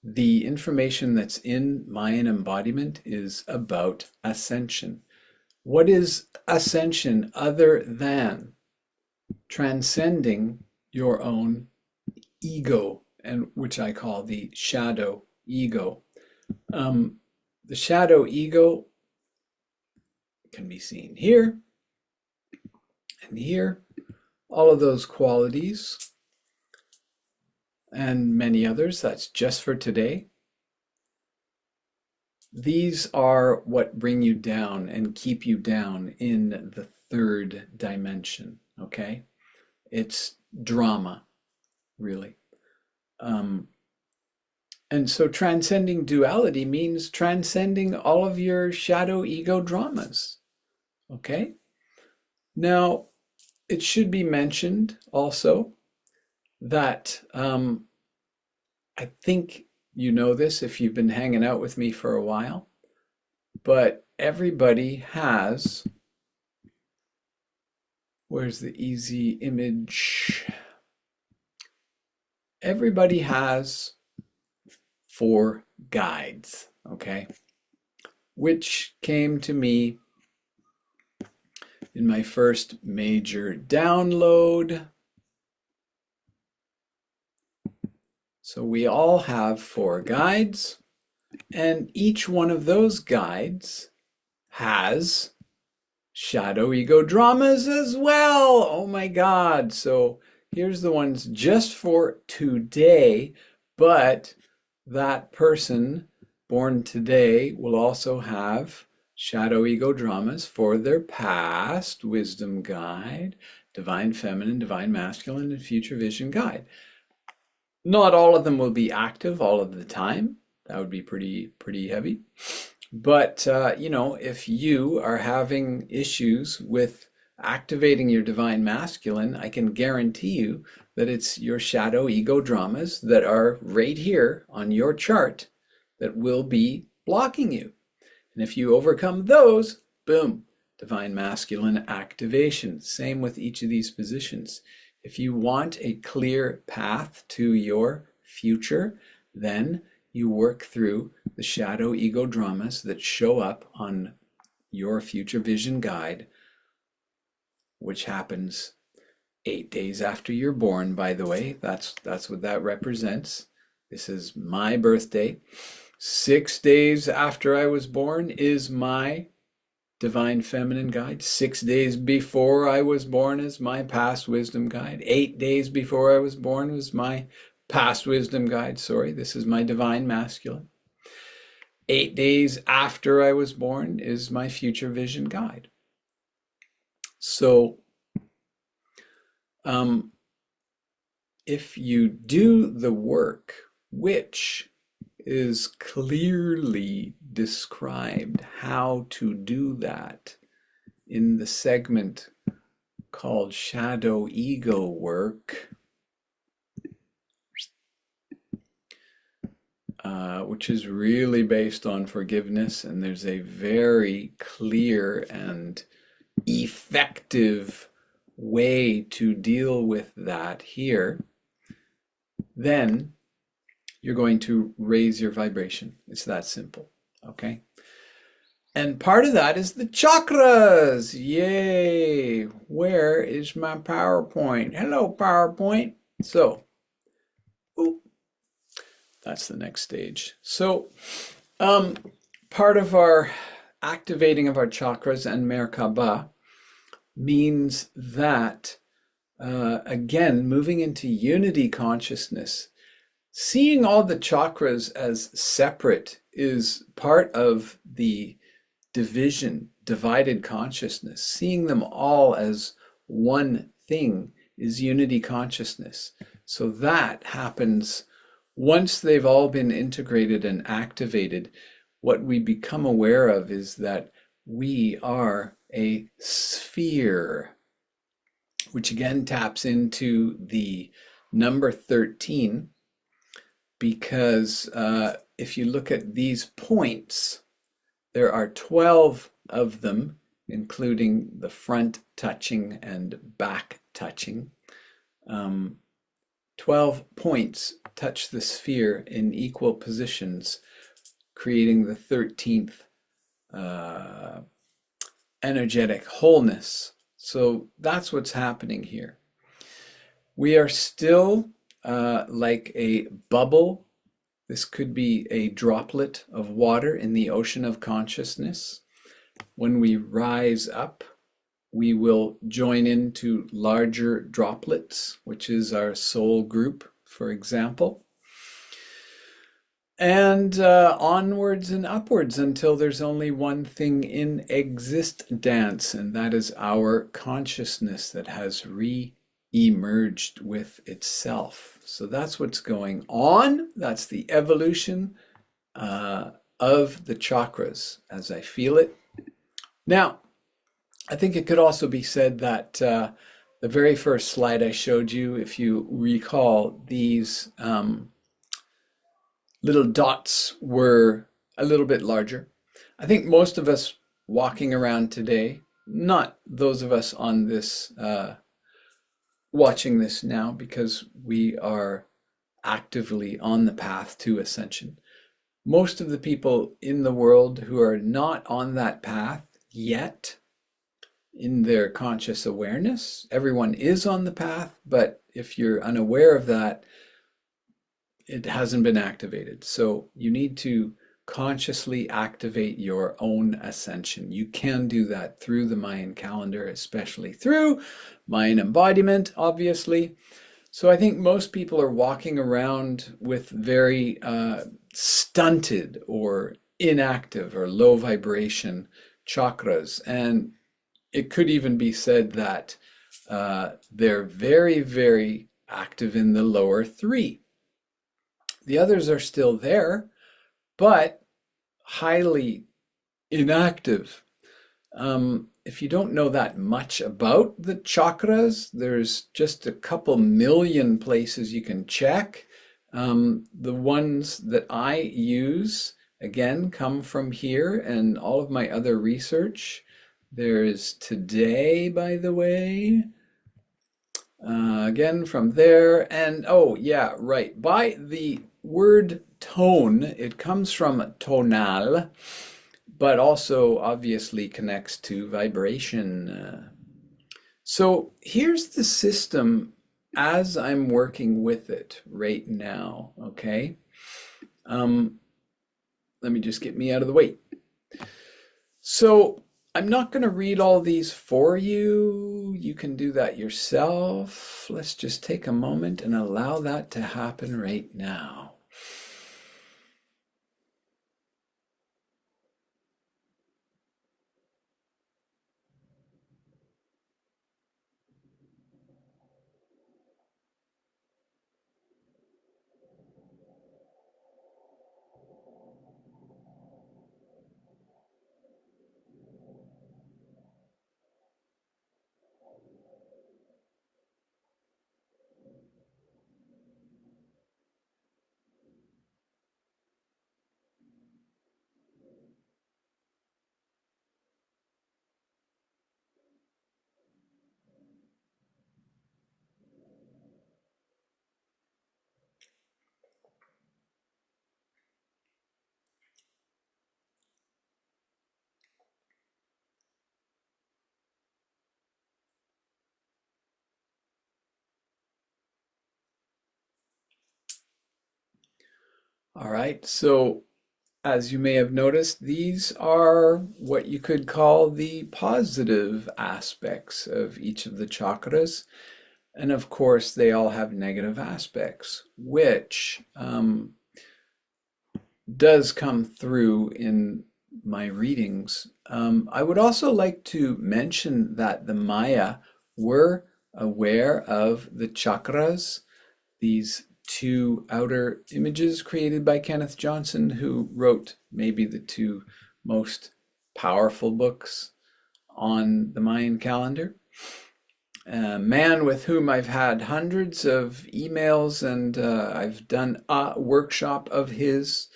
the information that's in Mayan embodiment is about ascension. What is ascension other than transcending your own ego, and which I call the shadow ego? The shadow ego can be seen here and here, all of those qualities and many others. That's just for today. These are what bring you down and keep you down in the third dimension, okay? It's drama, really. And so transcending duality means transcending all of your shadow ego dramas, okay? Now, it should be mentioned also that I think you know this if you've been hanging out with me for a while, but everybody has, where's the easy image? Everybody has 4 guides, okay? Which came to me in my first major download. So we all have 4 guides, and each one of those guides has shadow ego dramas as well. Oh my God. So here's the ones just for today, but that person born today will also have shadow ego dramas for their past wisdom guide, divine feminine, divine masculine, and future vision guide. Not all of them will be active all of the time. That would be pretty heavy. But, you know, if you are having issues with activating your divine masculine, I can guarantee you that it's your shadow ego dramas that are right here on your chart that will be blocking you. And if you overcome those, boom, divine masculine activation. Same with each of these positions. If you want a clear path to your future, then you work through the shadow ego dramas that show up on your future vision guide, which happens 8 days after you're born, by the way. That's what that represents. This is my birthday. 6 days after I was born is my divine feminine guide. 6 days before I was born is my past wisdom guide. 8 days before I was born was my past wisdom guide. Sorry, this is my divine masculine. 8 days after I was born is my future vision guide. So, if you do the work, which is clearly described how to do that in the segment called Shadow Ego Work, which is really based on forgiveness, and there's a very clear and effective way to deal with that here, then you're going to raise your vibration. It's that simple, okay? And part of that is the chakras. Yay! Where is my PowerPoint? Hello, PowerPoint. So, That's the next stage. So part of our activating of our chakras and Merkaba means that, again, moving into unity consciousness, seeing all the chakras as separate is part of the divided consciousness. Seeing them all as one thing is unity consciousness. So that happens once they've all been integrated and activated. What we become aware of is that we are a sphere, which again taps into the number 13, because if you look at these points, there are 12 of them, including the front touching and back touching. 12 points touch the sphere in equal positions, creating the 13th energetic wholeness. So that's what's happening here. We are still like a bubble. This could be a droplet of water in the ocean of consciousness. When we rise up, we will join into larger droplets, which is our soul group, for example. And onwards and upwards until there's only one thing in existence, and that is our consciousness that has re-emerged with itself. So that's what's going on. That's the evolution of the chakras as I feel it. Now, I think it could also be said that the very first slide I showed you, if you recall, these little dots were a little bit larger. I think most of us walking around today, not those of us on this, watching this now, because we are actively on the path to ascension. Most of the people in the world who are not on that path yet, in their conscious awareness, everyone is on the path, but if you're unaware of that, it hasn't been activated. So you need to consciously activate your own ascension. You can do that through the Mayan calendar, especially through Mayan embodiment, obviously. So I think most people are walking around with very stunted or inactive or low vibration chakras. And it could even be said that they're very, very active in the lower 3. The others are still there, but highly inactive. If you don't know that much about the chakras, there's just a couple million places you can check. The ones that I use, again, come from here and all of my other research. There's Today, by the way. Again, from there. And oh, yeah, right. By the word tone, it comes from tonal, but also obviously connects to vibration. So here's the system as I'm working with it right now, okay? Let me just get me out of the way. So I'm not going to read all these for you. You can do that yourself. Let's just take a moment and allow that to happen right now. All right, so as you may have noticed, these are what you could call the positive aspects of each of the chakras. And of course, they all have negative aspects, which does come through in my readings. I would also like to mention that the Maya were aware of the chakras, these two outer images created by Kenneth Johnson, who wrote maybe the two most powerful books on the Mayan calendar. A man with whom I've had hundreds of emails, and I've done a workshop of his.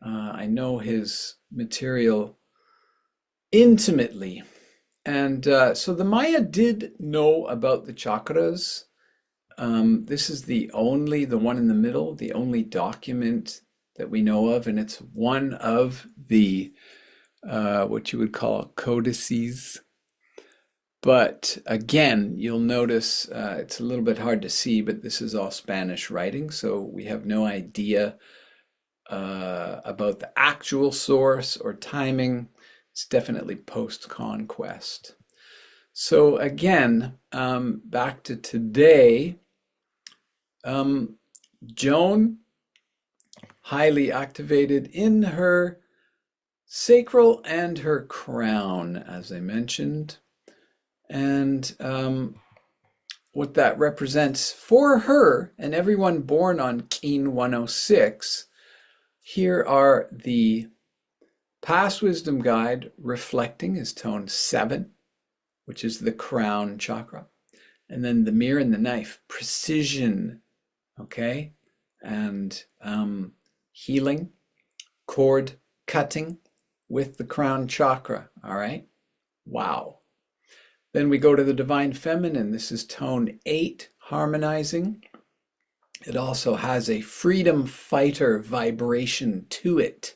I know his material intimately. And so the Maya did know about the chakras. This is the one in the middle, the only document that we know of, and it's one of the what you would call codices. But again, you'll notice it's a little bit hard to see, but this is all Spanish writing, so we have no idea about the actual source or timing. It's definitely post-conquest. So again, back to today, Joan, highly activated in her sacral and her crown, as I mentioned. And what that represents for her and everyone born on Keen 106, here are the past wisdom guide reflecting is tone 7, which is the crown chakra. And then the mirror and the knife, precision, okay? And healing, cord cutting with the crown chakra, all right? Wow. Then we go to the divine feminine. This is tone 8, harmonizing. It also has a freedom fighter vibration to it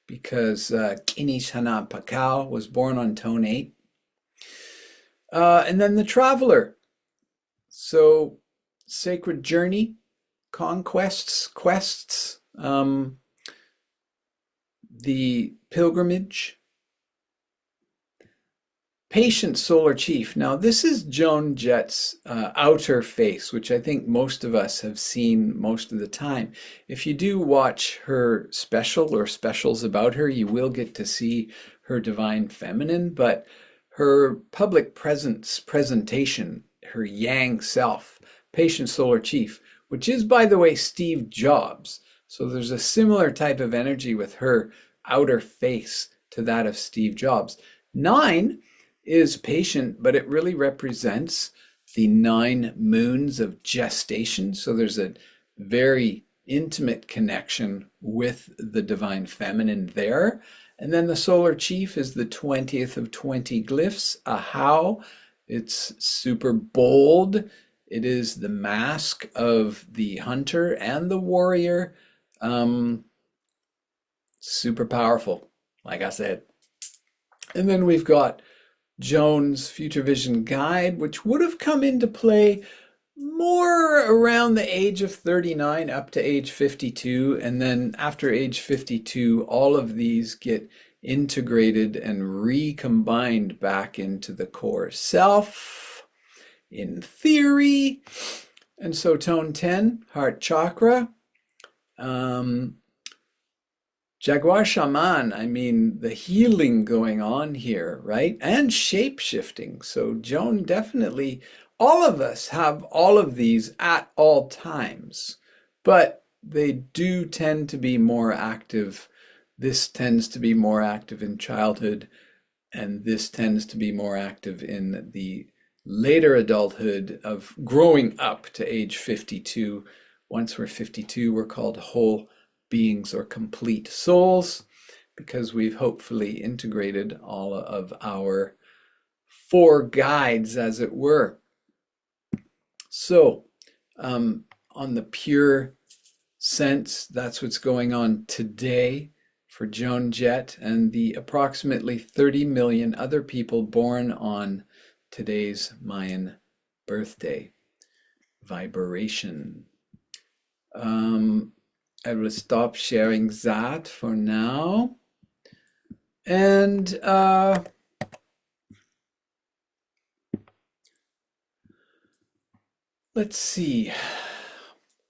because Kinishana Cacao was born on tone 8. And then the traveler. So sacred journey, conquests, quests, the pilgrimage, patient solar chief. Now this is Joan Jett's outer face, which I think most of us have seen most of the time. If you do watch her special or specials about her, you will get to see her divine feminine, but her public presentation, her yang self, patient solar chief, which is, by the way, Steve Jobs. So there's a similar type of energy with her outer face to that of Steve Jobs. 9 is patient, but it really represents the 9 moons of gestation. So there's a very intimate connection with the divine feminine there. And then the solar chief is the 20th of 20 glyphs, a how. It's super bold. It is the mask of the hunter and the warrior. Super powerful, like I said. And then we've got Joan's Future Vision Guide, which would have come into play more around the age of 39 up to age 52. And then after age 52, all of these get integrated and recombined back into the core self, in theory. And so tone 10, heart chakra. Jaguar shaman, I mean, the healing going on here, right? And shape-shifting. So Joan definitely, all of us have all of these at all times, but they do tend to be more active. This tends to be more active in childhood, and this tends to be more active in the later adulthood of growing up to age 52. Once we're 52, we're called whole beings or complete souls because we've hopefully integrated all of our 4 guides, as it were. So on the pure sense, that's what's going on today for Joan Jett and the approximately 30 million other people born on today's Mayan birthday vibration. I will stop sharing that for now. And let's see.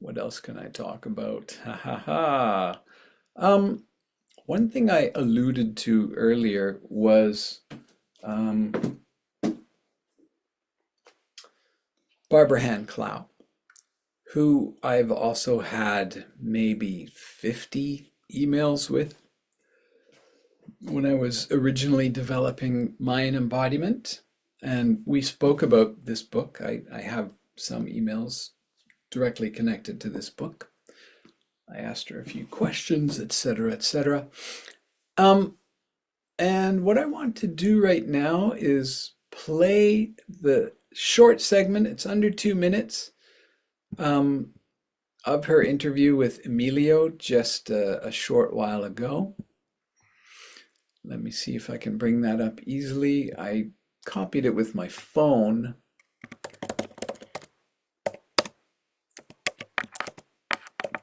What else can I talk about? Ha ha ha. One thing I alluded to earlier was Barbara Hand Clow, who I've also had maybe 50 emails with when I was originally developing Mayan Embodiment. And we spoke about this book. I have some emails directly connected to this book. I asked her a few questions, etc., etc. And what I want to do right now is play the short segment. It's under 2 minutes of her interview with Emilio just a short while ago. Let me see if I can bring that up easily. I copied it with my phone.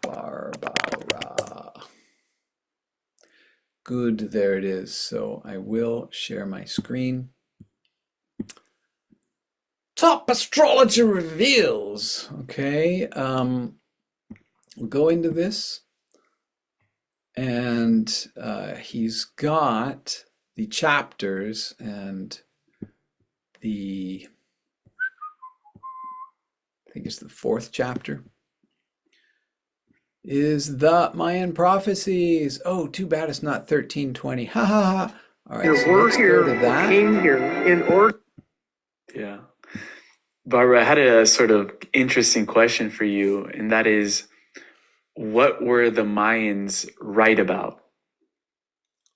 Barbara. Good, there it is. So I will share my screen. Top astrology reveals. Okay, we'll go into this. And he's got the chapters and I think it's the 4th chapter, is the Mayan prophecies. Oh, too bad it's not 1320. Ha ha ha. All right, so let's go to that. Came here in order. Yeah. Barbara, I had a sort of interesting question for you, and that is, what were the Mayans right about?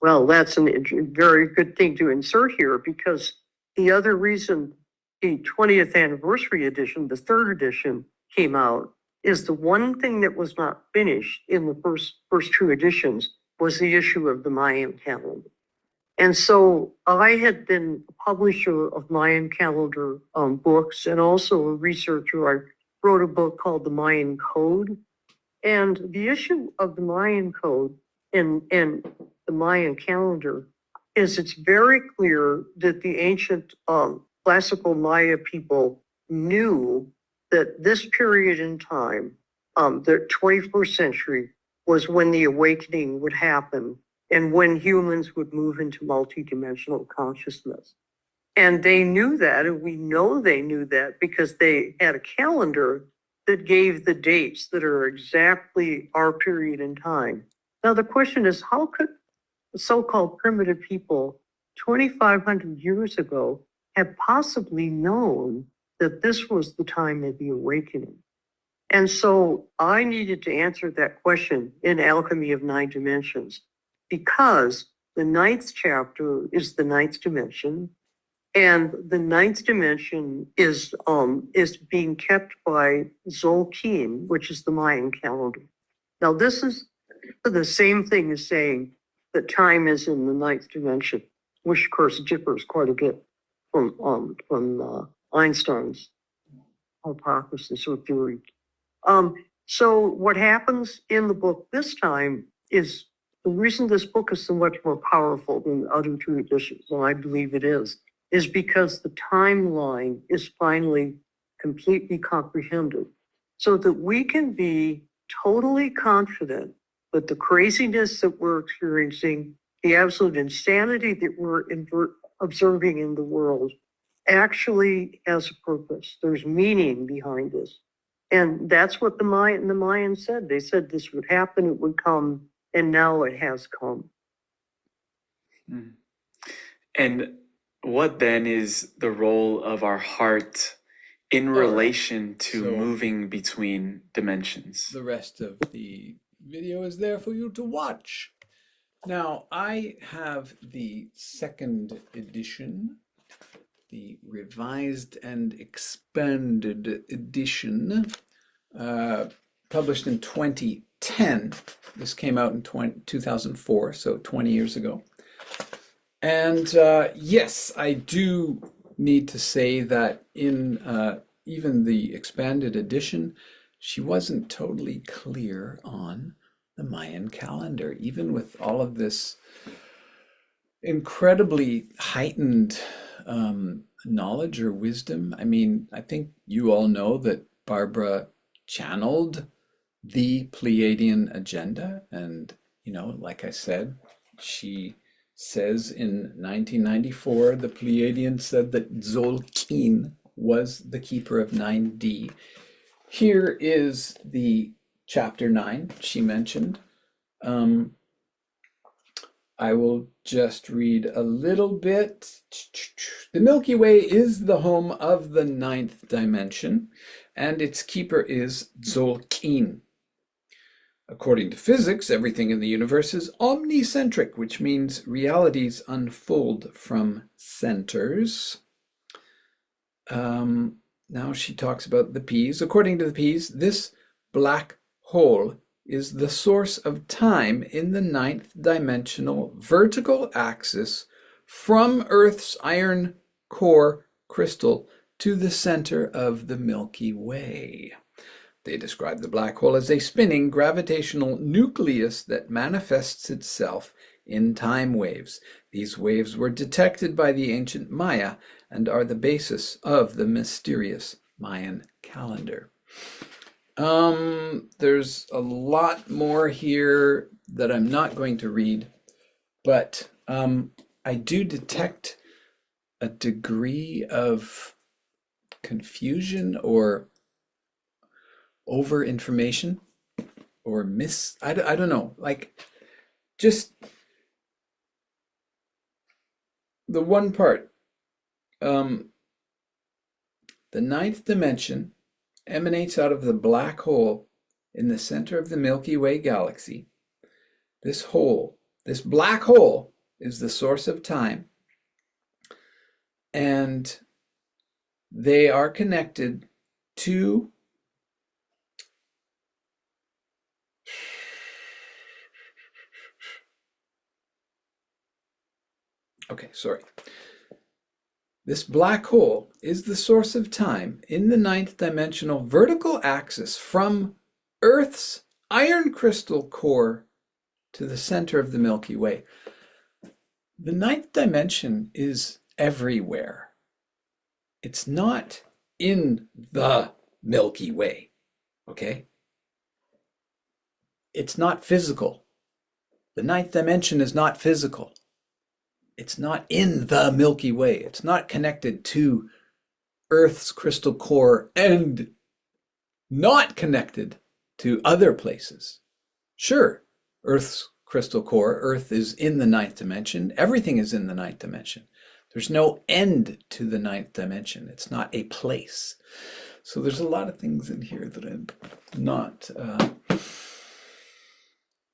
Well, that's a very good thing to insert here, because the other reason the 20th anniversary edition, the 3rd edition, came out is the one thing that was not finished in the first 2 editions was the issue of the Mayan calendar. And so I had been a publisher of Mayan calendar books and also a researcher. I wrote a book called The Mayan Code. And the issue of the Mayan Code and the Mayan calendar is it's very clear that the ancient classical Maya people knew that this period in time, the 21st century, was when the awakening would happen and when humans would move into multidimensional consciousness. And they knew that, and we know they knew that because they had a calendar that gave the dates that are exactly our period in time. Now, the question is, how could the so-called primitive people 2,500 years ago have possibly known that this was the time of the awakening? And so I needed to answer that question in Alchemy of 9 Dimensions, because the 9th chapter is the 9th dimension, and the 9th dimension is being kept by Tzolk'in, which is the Mayan calendar. Now, this is the same thing as saying that time is in the 9th dimension, which of course differs quite a bit from Einstein's hypothesis or theory. So what happens in the book this time is the reason this book is so much more powerful than the other 2 editions, and I believe it is because the timeline is finally completely comprehended, so that we can be totally confident that the craziness that we're experiencing, the absolute insanity that we're observing in the world, actually has a purpose. There's meaning behind this. And that's what the Mayans said. They said this would happen, it would come, and now it has come. And what then is the role of our heart in relation to moving between dimensions? The rest of the video is there for you to watch. Now, I have the 2nd edition, the revised and expanded edition, published in 2010. This came out in 2004, so 20 years ago. And yes, I do need to say that in even the expanded edition, she wasn't totally clear on the Mayan calendar, even with all of this incredibly heightened knowledge or wisdom. I mean, I think you all know that Barbara channeled the Pleiadian agenda. And, you know, like I said, she says in 1994, the Pleiadian said that Tzolk'in was the keeper of 9D. Here is the chapter 9 she mentioned. I will just read a little bit. The Milky Way is the home of the 9th dimension, and its keeper is Tzolk'in. According to physics, everything in the universe is omnicentric, which means realities unfold from centers. Now she talks about the P's. According to the P's, this black hole is the source of time in the 9th dimensional vertical axis from Earth's iron core crystal to the center of the Milky Way. They describe the black hole as a spinning gravitational nucleus that manifests itself in time waves. These waves were detected by the ancient Maya and are the basis of the mysterious Mayan calendar. There's a lot more here that I'm not going to read, but I do detect a degree of confusion or over information or I don't know, like just the one part, the 9th dimension emanates out of the black hole in the center of the Milky Way galaxy. This black hole is the source of time, and they are connected to This black hole is the source of time in the 9th dimensional vertical axis from Earth's iron crystal core to the center of the Milky Way. The 9th dimension is everywhere. It's not in the Milky Way, okay? It's not physical. The 9th dimension is not physical. It's not in the Milky Way. It's not connected to Earth's crystal core and not connected to other places. Sure, Earth's crystal core, Earth is in the 9th dimension. Everything is in the 9th dimension. There's no end to the 9th dimension. It's not a place. So there's a lot of things in here that I'm not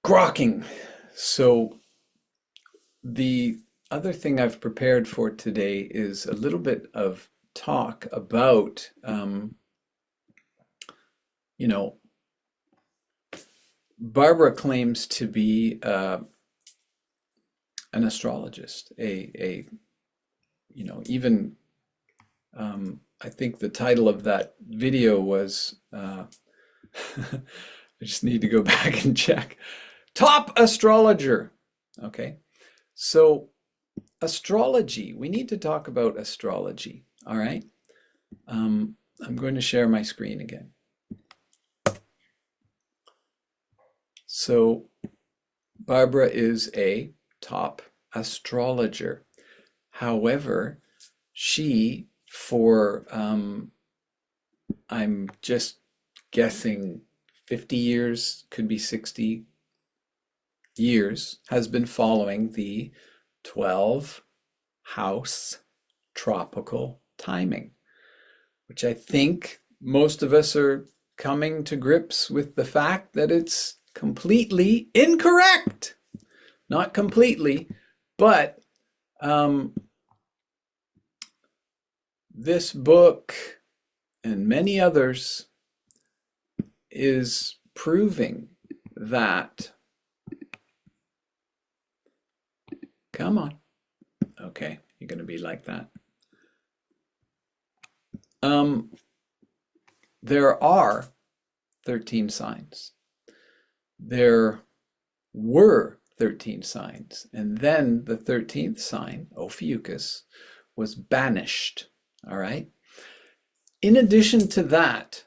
grokking. So the other thing I've prepared for today is a little bit of talk about, Barbara claims to be an astrologist, even I think the title of that video was, I just need to go back and check, Top Astrologer. Okay, so astrology, we need to talk about astrology, all right? I'm going to share my screen again. So Barbara is a top astrologer. However, she, for, I'm just guessing 50 years, could be 60 years, has been following the 12 house tropical timing, which I think most of us are coming to grips with the fact that it's completely incorrect. Not completely, but this book and many others is proving that. Come on. Okay, you're going to be like that. There are 13 signs. There were 13 signs. And then the 13th sign, Ophiuchus, was banished. All right. In addition to that,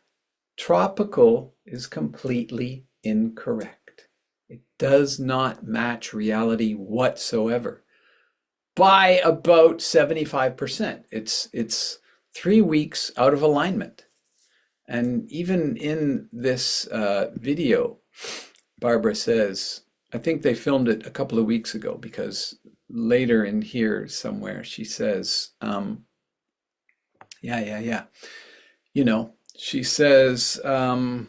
tropical is completely incorrect. It does not match reality whatsoever by about 75%. It's 3 weeks out of alignment. And even in this video, Barbara says, I think they filmed it a couple of weeks ago, because later in here somewhere she says, you know, she says, the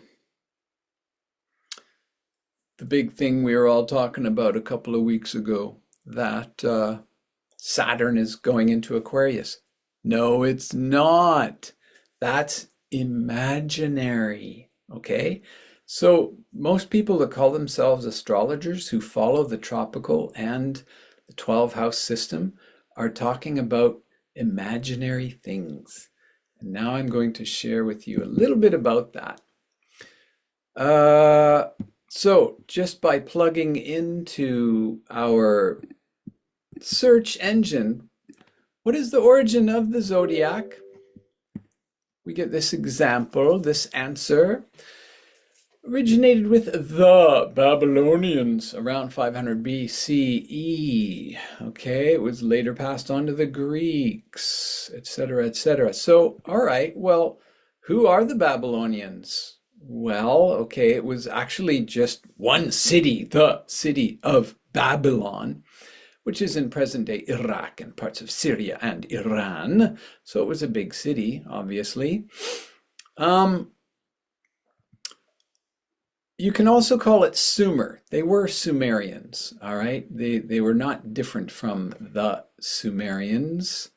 big thing we were all talking about a couple of weeks ago, that Saturn is going into Aquarius. No, it's not. That's imaginary, okay? So most people that call themselves astrologers who follow the tropical and the 12-house system are talking about imaginary things. And now I'm going to share with you a little bit about that. So just by plugging into our search engine, what is the origin of the zodiac? We get this example, this answer. Originated with the Babylonians around 500 BCE. Okay, it was later passed on to the Greeks, etc., etc. So, all right, well, who are the Babylonians? Well, okay, it was actually just one city, the city of Babylon, which is in present-day Iraq and parts of Syria and Iran. So it was a big city, obviously. You can also call it Sumer. They were Sumerians, all right? They were not different from the Sumerians.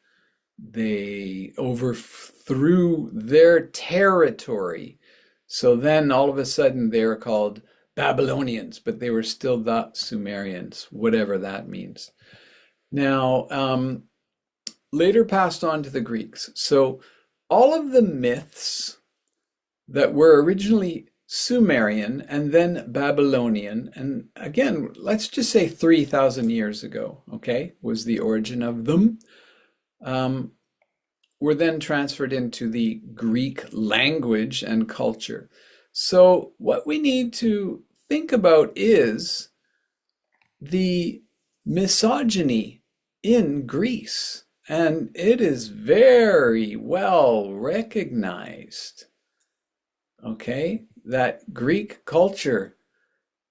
They overthrew their territory. So then all of a sudden they were called Babylonians, but they were still the Sumerians, whatever that means. Now, later passed on to the Greeks. So all of the myths that were originally Sumerian and then Babylonian, and again, let's just say 3,000 years ago, okay, was the origin of them, were then transferred into the Greek language and culture. So what we need to think about is the misogyny in Greece, and it is very well recognized, okay, that Greek culture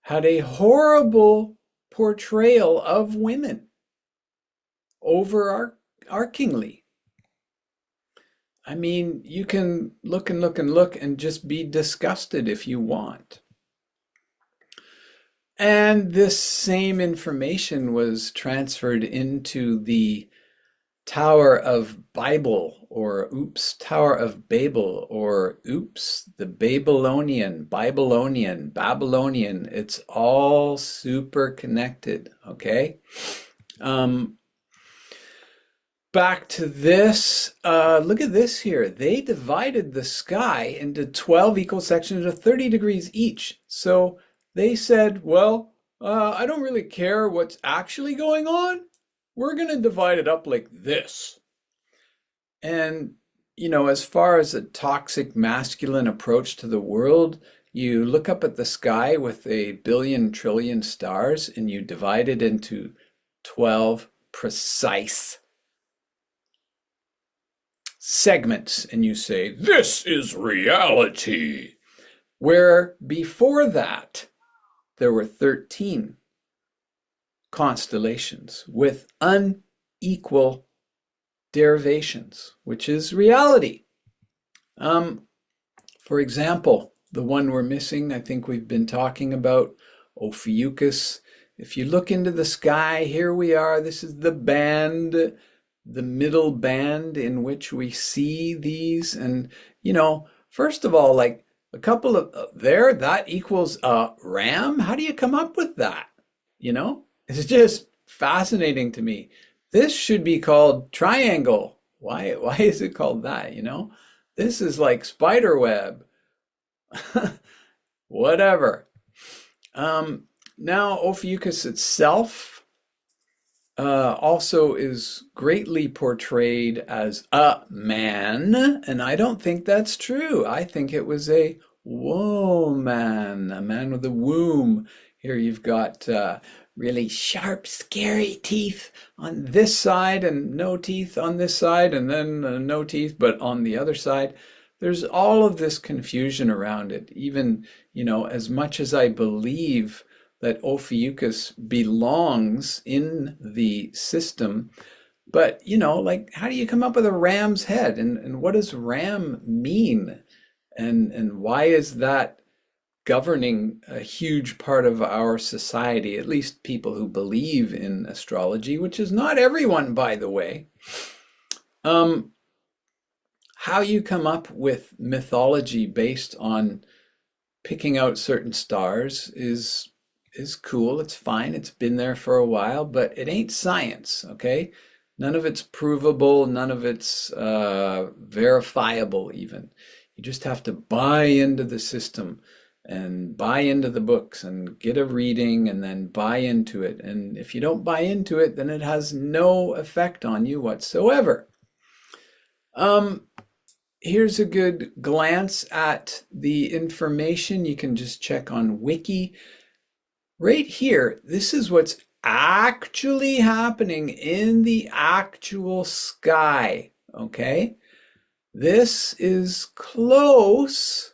had a horrible portrayal of women over our kingly. I mean, you can look and look and look and just be disgusted if you want. And this same information was transferred into the Tower of Bible, or Tower of Babel, or the Babylonian. It's all super connected, okay? Back to this, look at this here. They divided the sky into 12 equal sections of 30 degrees each. So they said, well, I don't really care what's actually going on. We're going to divide it up like this. And, you know, as far as a toxic masculine approach to the world, you look up at the sky with a billion trillion stars and you divide it into 12 precise segments and you say, this is reality. Where before that, there were 13 constellations with unequal derivations, which is reality. For example, the one we're missing, I think we've been talking about, Ophiuchus. If you look into the sky, here we are. This is the band, the middle band in which we see these. And, you know, first of all, like a couple of there, that equals a ram. How do you come up with that? You know? It's just fascinating to me. This should be called triangle. Why is it called that, you know? This is like spider web. Whatever. Now, Ophiuchus itself also is greatly portrayed as a man, and I don't think that's true. I think it was a woman, a man with a womb. Here you've got really sharp, scary teeth on this side and no teeth on this side, and then no teeth, but on the other side. There's all of this confusion around it. Even, as much as I believe that Ophiuchus belongs in the system, but, like, how do you come up with a ram's head? And what does ram mean? And why is that governing a huge part of our society, at least people who believe in astrology, which is not everyone, by the way. How you come up with mythology based on picking out certain stars is cool. It's fine. It's been there for a while, but it ain't science, okay? None of it's provable. None of it's verifiable even. You just have to buy into the system and buy into the books and get a reading and then buy into it. And if you don't buy into it, then it has no effect on you whatsoever. Here's a good glance at the information. You can just check on Wiki. Right here, this is what's actually happening in the actual sky, okay? This is close,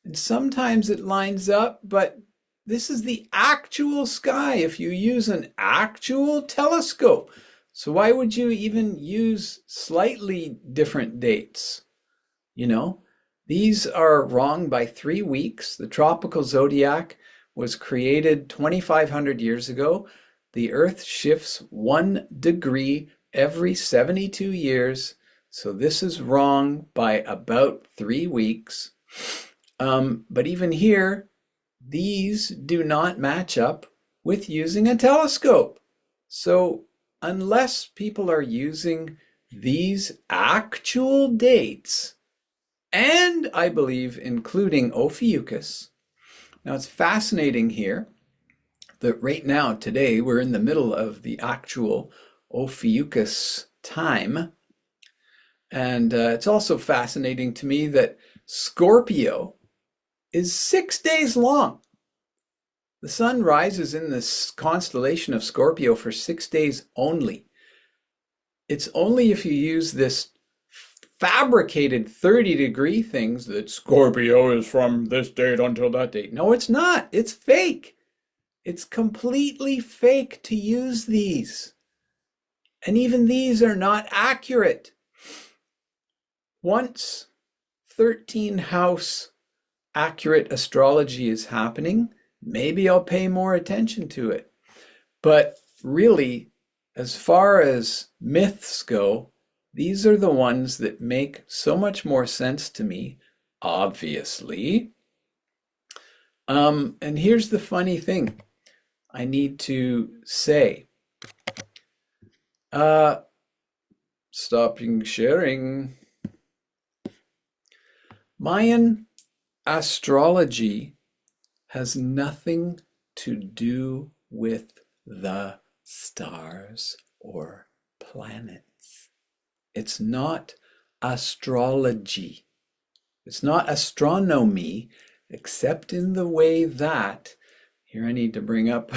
and sometimes it lines up, but this is the actual sky if you use an actual telescope. So why would you even use slightly different dates? These are wrong by 3 weeks. The tropical zodiac was created 2,500 years ago. The Earth shifts 1 degree every 72 years. So this is wrong by about 3 weeks. But even here, these do not match up with using a telescope. So unless people are using these actual dates, and I believe including Ophiuchus. Now it's fascinating here that right now, today, we're in the middle of the actual Ophiuchus time. And it's also fascinating to me that Scorpio is 6 days long. The sun rises in this constellation of Scorpio for 6 days only. It's only if you use this fabricated 30-degree things that Scorpio is from this date until that date. No, it's not. It's fake. It's completely fake to use these. And even these are not accurate. Once 13 house accurate astrology is happening, maybe I'll pay more attention to it. But really, as far as myths go, these are the ones that make so much more sense to me, obviously. And here's the funny thing I need to say. Stopping sharing. Mayan astrology has nothing to do with the stars or planets. It's not astrology. It's not astronomy, except in the way that, here I need to bring up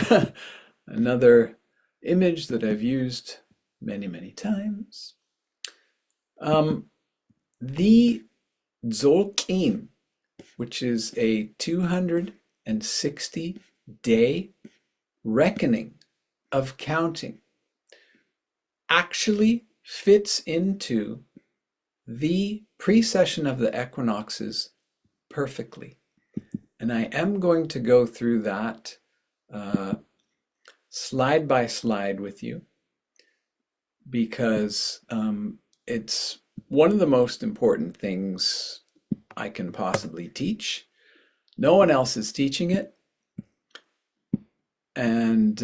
another image that I've used many, many times. The Tzolk'in, which is a 260-day reckoning of counting, actually fits into the precession of the equinoxes perfectly. And I am going to go through that slide by slide with you because it's one of the most important things I can possibly teach. No one else is teaching it. And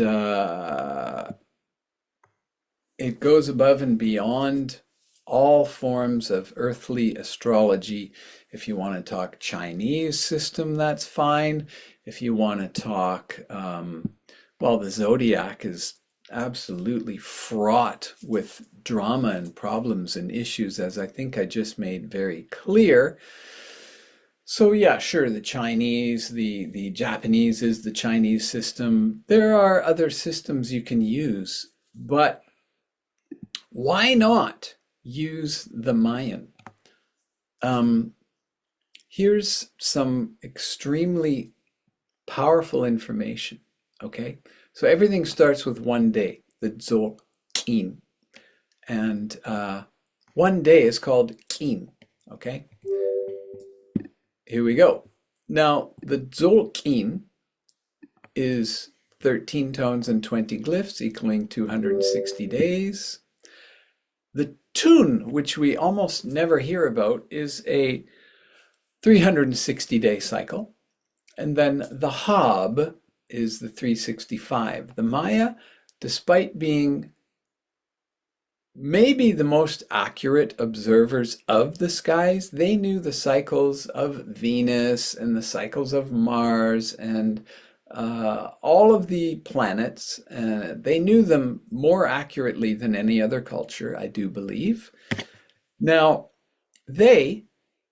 it goes above and beyond all forms of earthly astrology. If you want to talk Chinese system, that's fine. If you want to talk, well, the Zodiac is absolutely fraught with drama and problems and issues, as I think I just made very clear. So yeah, sure, the Chinese, the Japanese is the Chinese system. There are other systems you can use, but why not use the Mayan? Here's some extremely powerful information, okay? So everything starts with one day, the Tzolk'in. And one day is called Kin, okay? Here we go. Now, the Tzolk'in is 13 tones and 20 glyphs, equaling 260 days. The tune, which we almost never hear about, is a 360-day cycle. And then the Hab is the 365. The Maya, despite being maybe the most accurate observers of the skies, they knew the cycles of Venus and the cycles of Mars and all of the planets. They knew them more accurately than any other culture, I do believe. Now, they,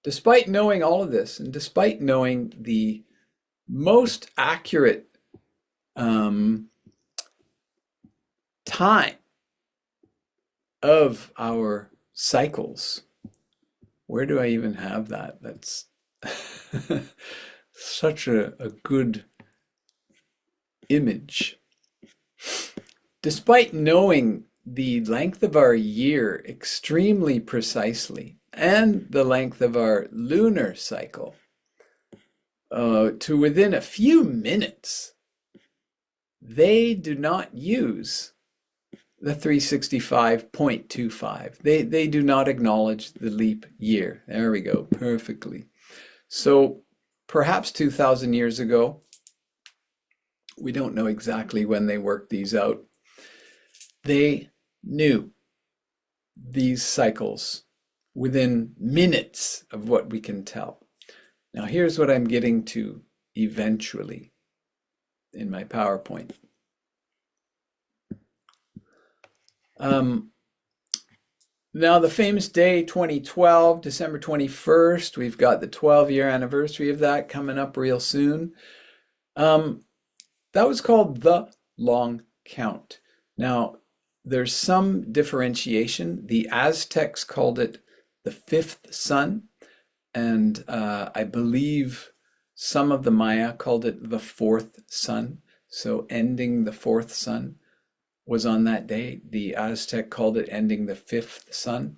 despite knowing all of this and despite knowing the most accurate time of our cycles. Where do I even have that? That's such a good image. Despite knowing the length of our year extremely precisely and the length of our lunar cycle to within a few minutes, they do not use the 365.25. They do not acknowledge the leap year. There we go, perfectly. So perhaps 2,000 years ago, we don't know exactly when they worked these out, they knew these cycles within minutes of what we can tell. Now here's what I'm getting to eventually in my PowerPoint. Now the famous day 2012, December 21st, we've got the 12-year anniversary of that coming up real soon. That was called the long count. Now there's some differentiation. The Aztecs called it the fifth sun, and I believe some of the Maya called it the fourth sun. So ending the fourth sun was on that day. The Aztec called it ending the fifth sun.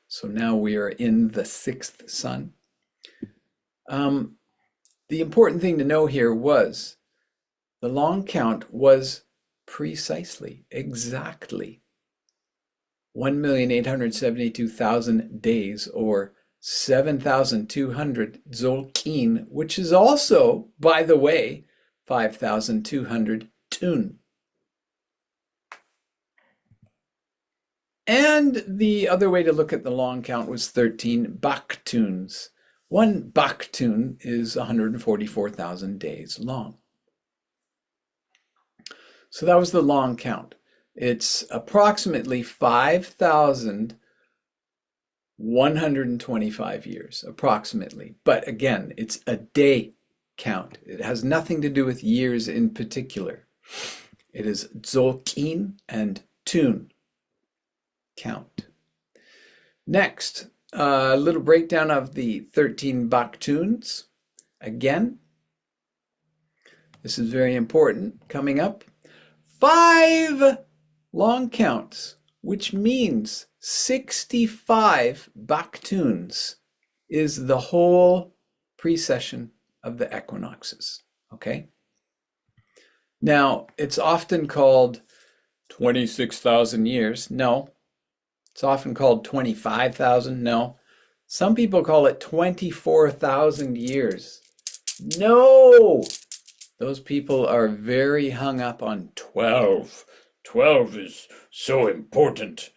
So now we are in the sixth sun. The important thing to know here was the long count was precisely, exactly 1,872,000 days, or 7,200 Tzolk'in, which is also, by the way, 5,200 tun. And the other way to look at the long count was 13 baktuns. One baktun is 144,000 days long. So that was the long count. It's approximately 5,125 years, approximately. But again, it's a day count. It has nothing to do with years in particular. It is Tzolk'in and tun count. Next, a little breakdown of the 13 baktuns. Again, this is very important coming up. 5 long counts, which means 65 baktuns is the whole precession of the equinoxes, okay? Now, it's often called 26,000 years. No. It's often called 25,000. No. Some people call it 24,000 years. No! Those people are very hung up on 12. 12 is so important.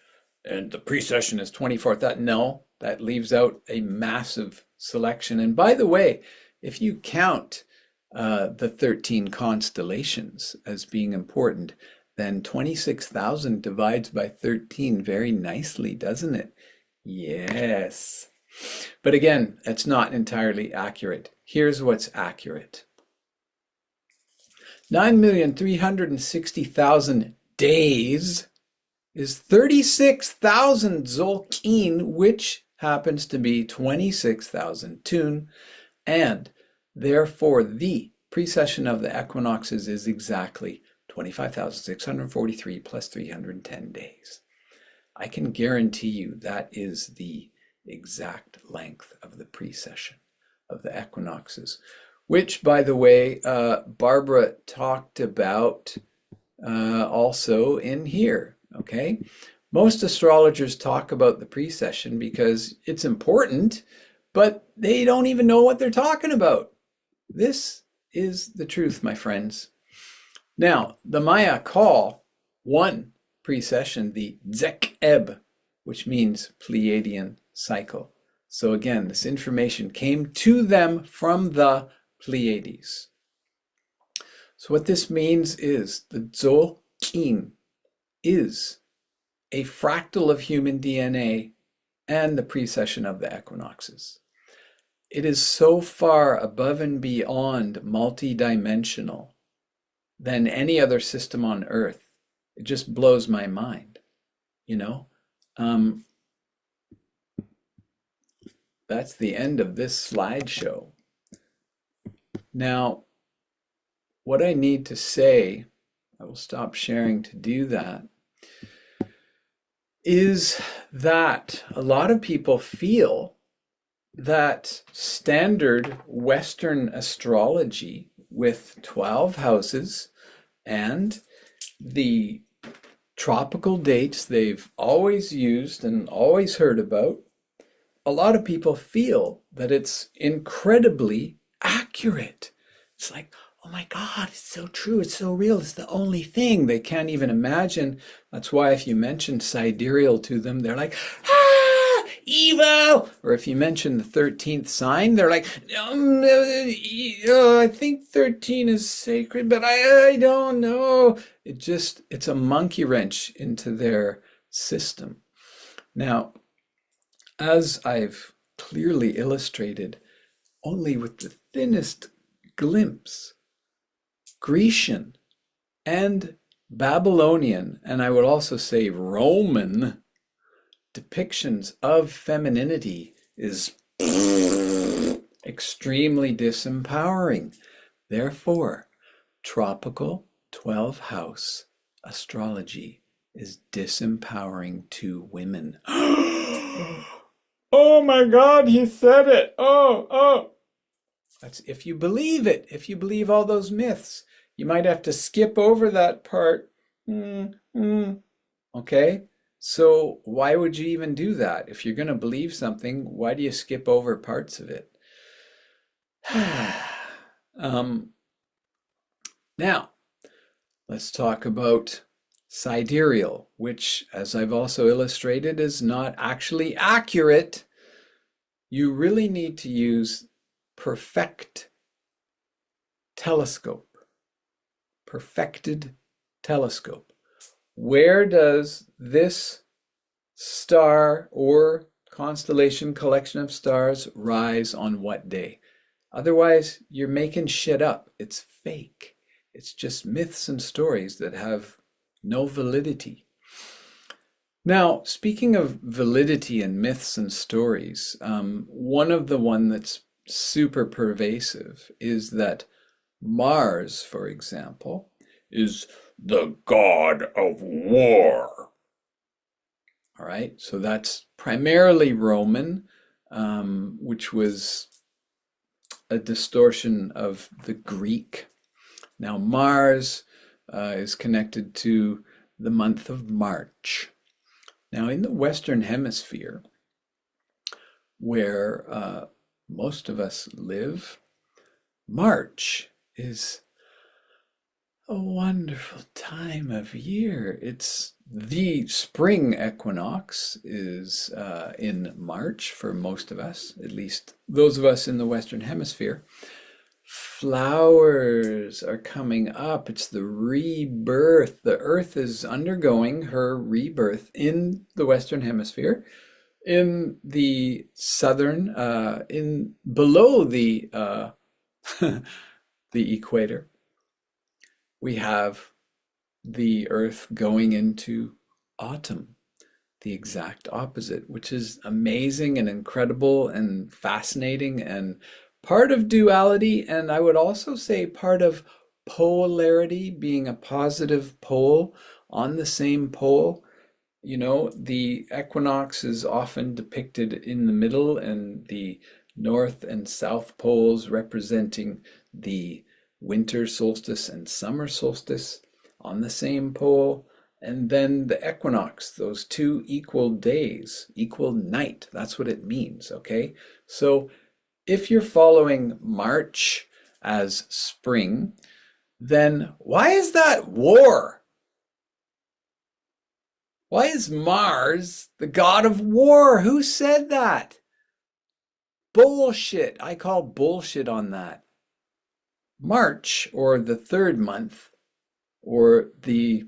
and the precession is 24th. No, that leaves out a massive selection. And by the way, if you count the 13 constellations as being important, then 26,000 divides by 13 very nicely, doesn't it? Yes. But again, it's not entirely accurate. Here's what's accurate. 9,360,000 days is 36,000 Tzolk'in, which happens to be 26,000 Tun, and therefore the precession of the equinoxes is exactly 25,643 plus 310 days. I can guarantee you that is the exact length of the precession of the equinoxes, which, by the way, Barbara talked about also in here, okay? Most astrologers talk about the precession because it's important, but they don't even know what they're talking about. This is the truth, my friends. Now, the Maya call one precession the Zek-Eb, which means Pleiadian cycle. So again, this information came to them from the Pleiades. So what this means is the Tzolk'in is a fractal of human DNA and the precession of the equinoxes. It is so far above and beyond multidimensional than any other system on Earth. It just blows my mind, you know? That's the end of this slideshow. Now, what I need to say, I will stop sharing to do that, is that a lot of people feel that standard Western astrology with 12 houses and the tropical dates they've always used and always heard about, a lot of people feel that it's incredibly accurate. It's like, oh my God, it's so true, it's so real, it's the only thing. They can't even imagine. That's why if you mention sidereal to them, they're like, ah, evil. Or if you mention the 13th sign, they're like, I think 13 is sacred, but I don't know. It's a monkey wrench into their system. Now, as I've clearly illustrated, only with the thinnest glimpse, Grecian and Babylonian, and I would also say Roman, depictions of femininity is extremely disempowering. Therefore, tropical 12 house astrology is disempowering to women. Oh my God, he said it. Oh. That's if you believe it, if you believe all those myths. You might have to skip over that part. Okay? So why would you even do that? If you're going to believe something, why do you skip over parts of it? Now, let's talk about sidereal, which, as I've also illustrated, is not actually accurate. You really need to use perfect telescope. Perfected telescope. Where does this star or constellation collection of stars rise on what day? Otherwise, you're making shit up. It's fake. It's just myths and stories that have no validity. Now, speaking of validity and myths and stories, one that's super pervasive is that Mars, for example, is the god of war. All right, so that's primarily Roman, which was a distortion of the Greek. Now, Mars is connected to the month of March. Now, in the Western Hemisphere, where most of us live, March is a wonderful time of year. It's The spring equinox is in March for most of us, at least those of us in the Western Hemisphere. Flowers are coming up. It's the rebirth. The Earth is undergoing her rebirth in the Western Hemisphere. In the southern, in below the the equator, we have the Earth going into autumn, the exact opposite, which is amazing and incredible and fascinating and part of duality. And I would also say part of polarity, being a positive pole on the same pole. You know, the equinox is often depicted in the middle, and the north and south poles representing the winter solstice and summer solstice on the same pole. And then the equinox, those two equal days, equal night. That's what it means, okay? So if you're following March as spring, then why is that war? Why is Mars the god of war? Who said that? Bullshit. I call bullshit on that. March, or the third month, or the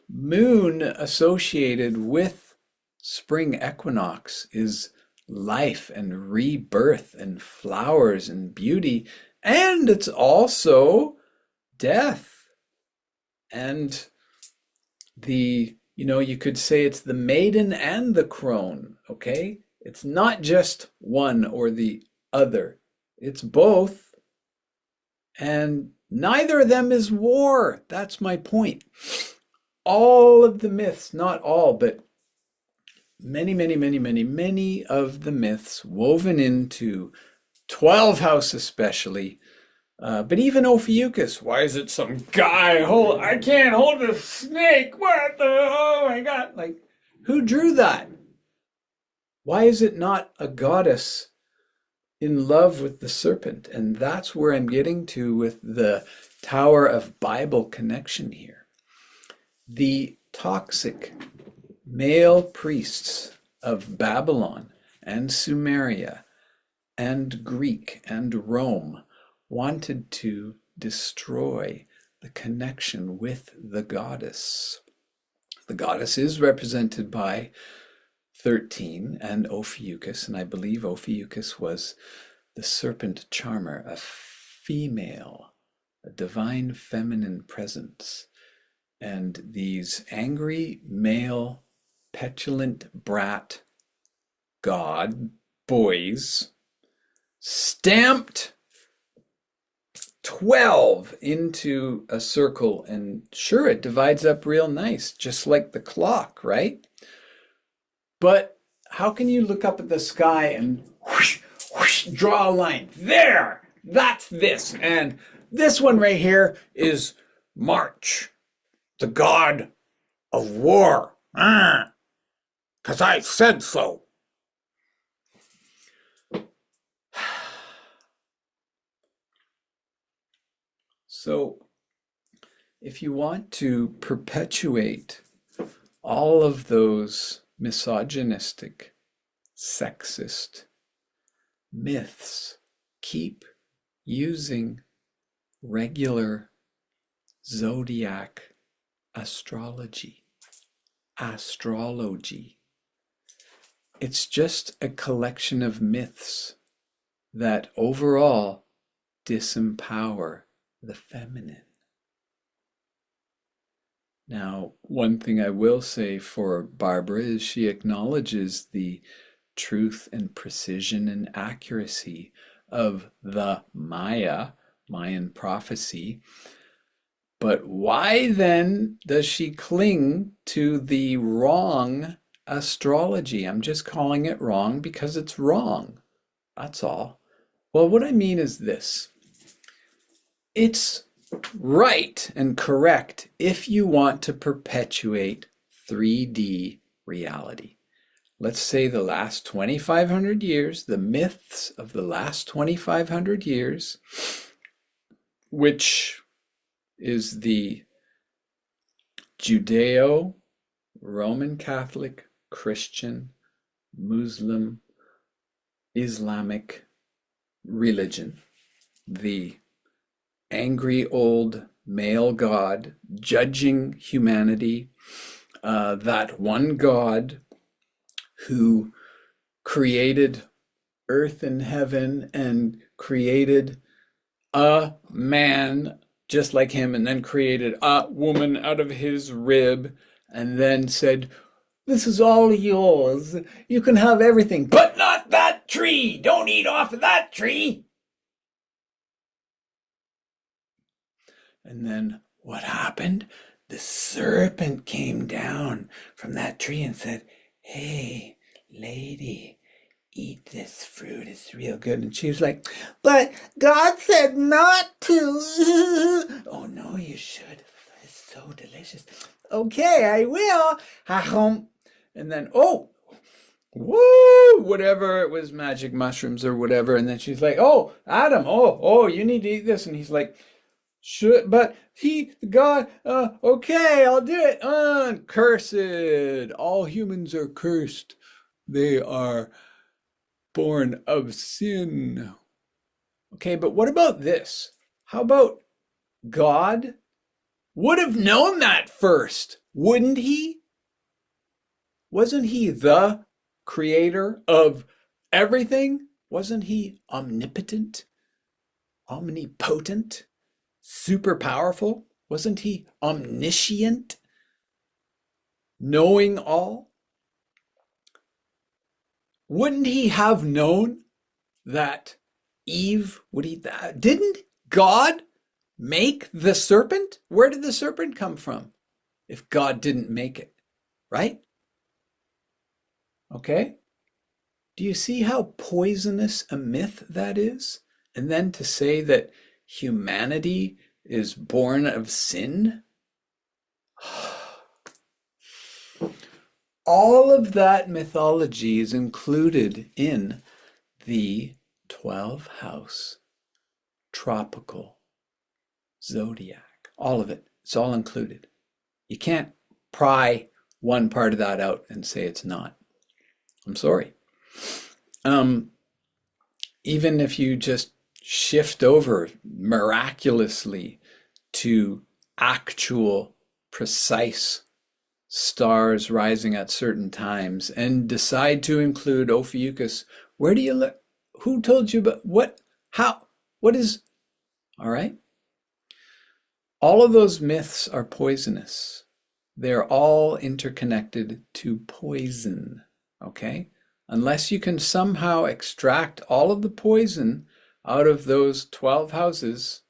moon associated with spring equinox, is life and rebirth and flowers and beauty. And it's also death. And you could say it's the maiden and the crone, okay? It's not just one or the other. It's both. And neither of them is war. That's my point. All of the myths, not all, but many, many, many, many, many of the myths woven into 12 House especially, but even Ophiuchus, why is it some guy, I can't hold a snake, oh my God, like, who drew that? Why is it not a goddess in love with the serpent? And that's where I'm getting to with the Tower of Bible connection here. The toxic male priests of Babylon and Sumeria and Greek and Rome wanted to destroy the connection with the goddess. The goddess is represented by 13 and Ophiuchus, and I believe Ophiuchus was the serpent charmer, a female, a divine feminine presence. And these angry male, petulant brat god boys stamped 12 into a circle, and sure, it divides up real nice, just like the clock, right? But how can you look up at the sky and whoosh, whoosh, draw a line? There, that's this. And this one right here is March, the god of war. 'Cause I said so. So, if you want to perpetuate all of those misogynistic, sexist myths, keep using regular zodiac astrology. It's just a collection of myths that overall disempower the feminine. Now, one thing I will say for Barbara is she acknowledges the truth and precision and accuracy of the Mayan prophecy. But why then does she cling to the wrong astrology? I'm just calling it wrong because it's wrong. That's all. Well, what I mean is this. It's right and correct if you want to perpetuate 3D reality. Let's say the last 2,500 years, the myths of the last 2,500 years, which is the Judeo Roman Catholic, Christian, Muslim, Islamic religion. The angry old male god judging humanity, that one God who created earth and heaven and created a man just like him, and then created a woman out of his rib, and then said, "This is all yours. You can have everything, but not that tree. Don't eat off of that tree." And then what happened? The serpent came down from that tree and said, "Hey, lady, eat this fruit. It's real good." And she was like, "But God said not to." "Oh, no, you should. It's so delicious." "Okay, I will." And then, oh, woo, whatever, it was magic mushrooms or whatever. And then she's like, "Oh, Adam, oh, you need to eat this." And he's like, "Should, but God, okay, I'll do it." Cursed. All humans are cursed. They are born of sin. Okay, but what about this? How about God would have known that first, wouldn't he? Wasn't he the creator of everything? Wasn't he omnipotent, omnipotent, super powerful? Wasn't he omniscient, knowing all? Wouldn't he have known that Eve would eat that? Didn't God make the serpent? Where did the serpent come from if God didn't make it? Right? Okay? Do you see how poisonous a myth that is? And then to say that humanity is born of sin? All of that mythology is included in the 12 house tropical zodiac. All of it. It's all included. You can't pry one part of that out and say it's not. I'm sorry. Even if you just shift over miraculously to actual precise stars rising at certain times and decide to include Ophiuchus, where do you look? Who told you about what? How? What is? All right. All of those myths are poisonous. They're all interconnected to poison. Okay? Unless you can somehow extract all of the poison out of those 12 houses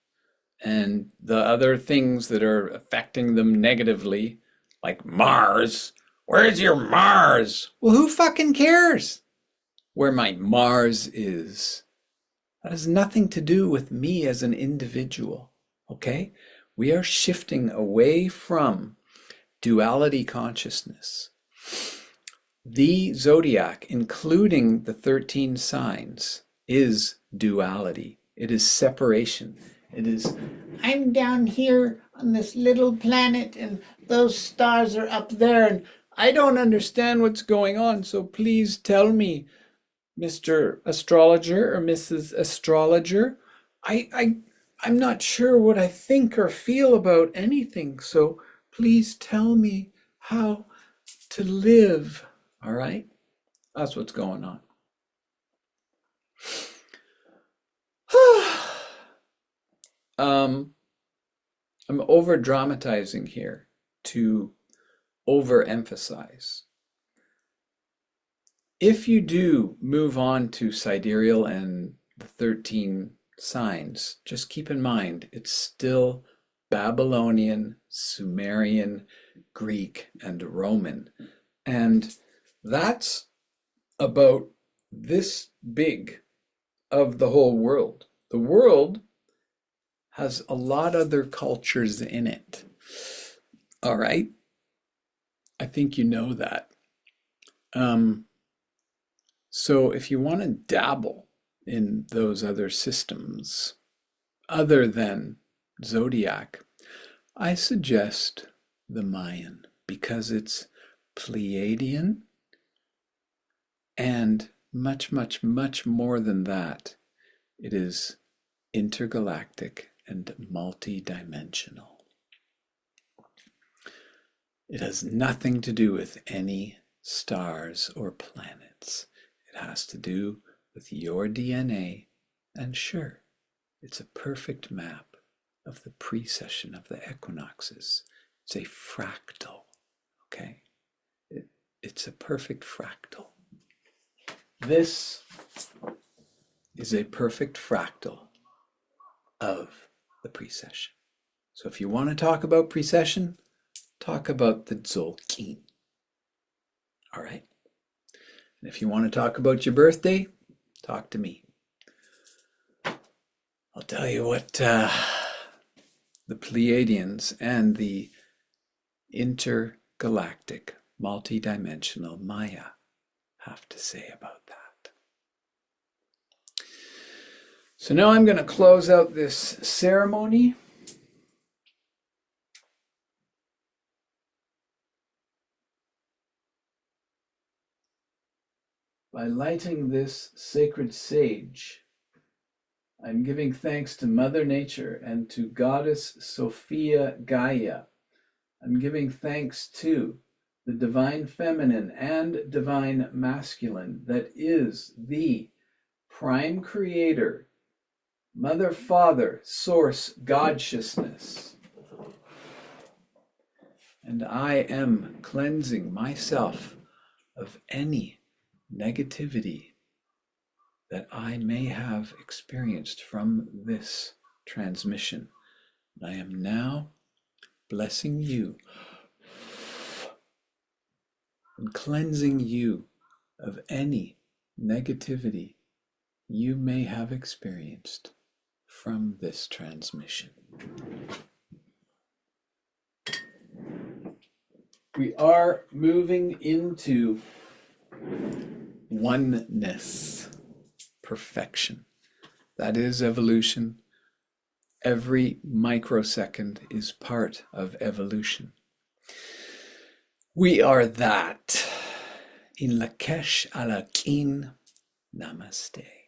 and the other things that are affecting them negatively, like Mars. Where's your Mars? Well, who fucking cares where my Mars is? That has nothing to do with me as an individual, okay? We are shifting away from duality consciousness. The zodiac, including the 13 signs, is duality. It is separation. It is, I'm down here on this little planet and those stars are up there and I don't understand what's going on, so please tell me, Mr. Astrologer or Mrs. Astrologer. I'm not sure what I think or feel about anything, so please tell me how to live. All right? That's what's going on. I'm over dramatizing here to overemphasize. If you do move on to sidereal and the 13 signs, just keep in mind it's still Babylonian, Sumerian, Greek, and Roman. And that's about this big of the whole world. The world has a lot of other cultures in it. All right? I think you know that. So if you want to dabble in those other systems, other than Zodiac, I suggest the Mayan because it's Pleiadian, and much, much, much more than that. It is intergalactic and multidimensional. It has nothing to do with any stars or planets. It has to do with your DNA, and sure, it's a perfect map of the precession of the equinoxes. It's a fractal, okay? It's a perfect fractal. This is a perfect fractal of the precession. So if you want to talk about precession, talk about the Tzolk'in. All right? And if you want to talk about your birthday, talk to me. I'll tell you what the Pleiadians and the intergalactic, multidimensional Maya have to say about that. So now I'm going to close out this ceremony. By lighting this sacred sage, I'm giving thanks to Mother Nature and to Goddess Sophia Gaia. I'm giving thanks to the Divine Feminine and Divine Masculine that is the Prime Creator, Mother, Father, Source, Godsciousness. And I am cleansing myself of any negativity that I may have experienced from this transmission. I am now blessing you and cleansing you of any negativity you may have experienced from this transmission. We are moving into oneness, perfection. That is evolution. Every microsecond is part of evolution. We are that. Een Lak'esh, Namaste.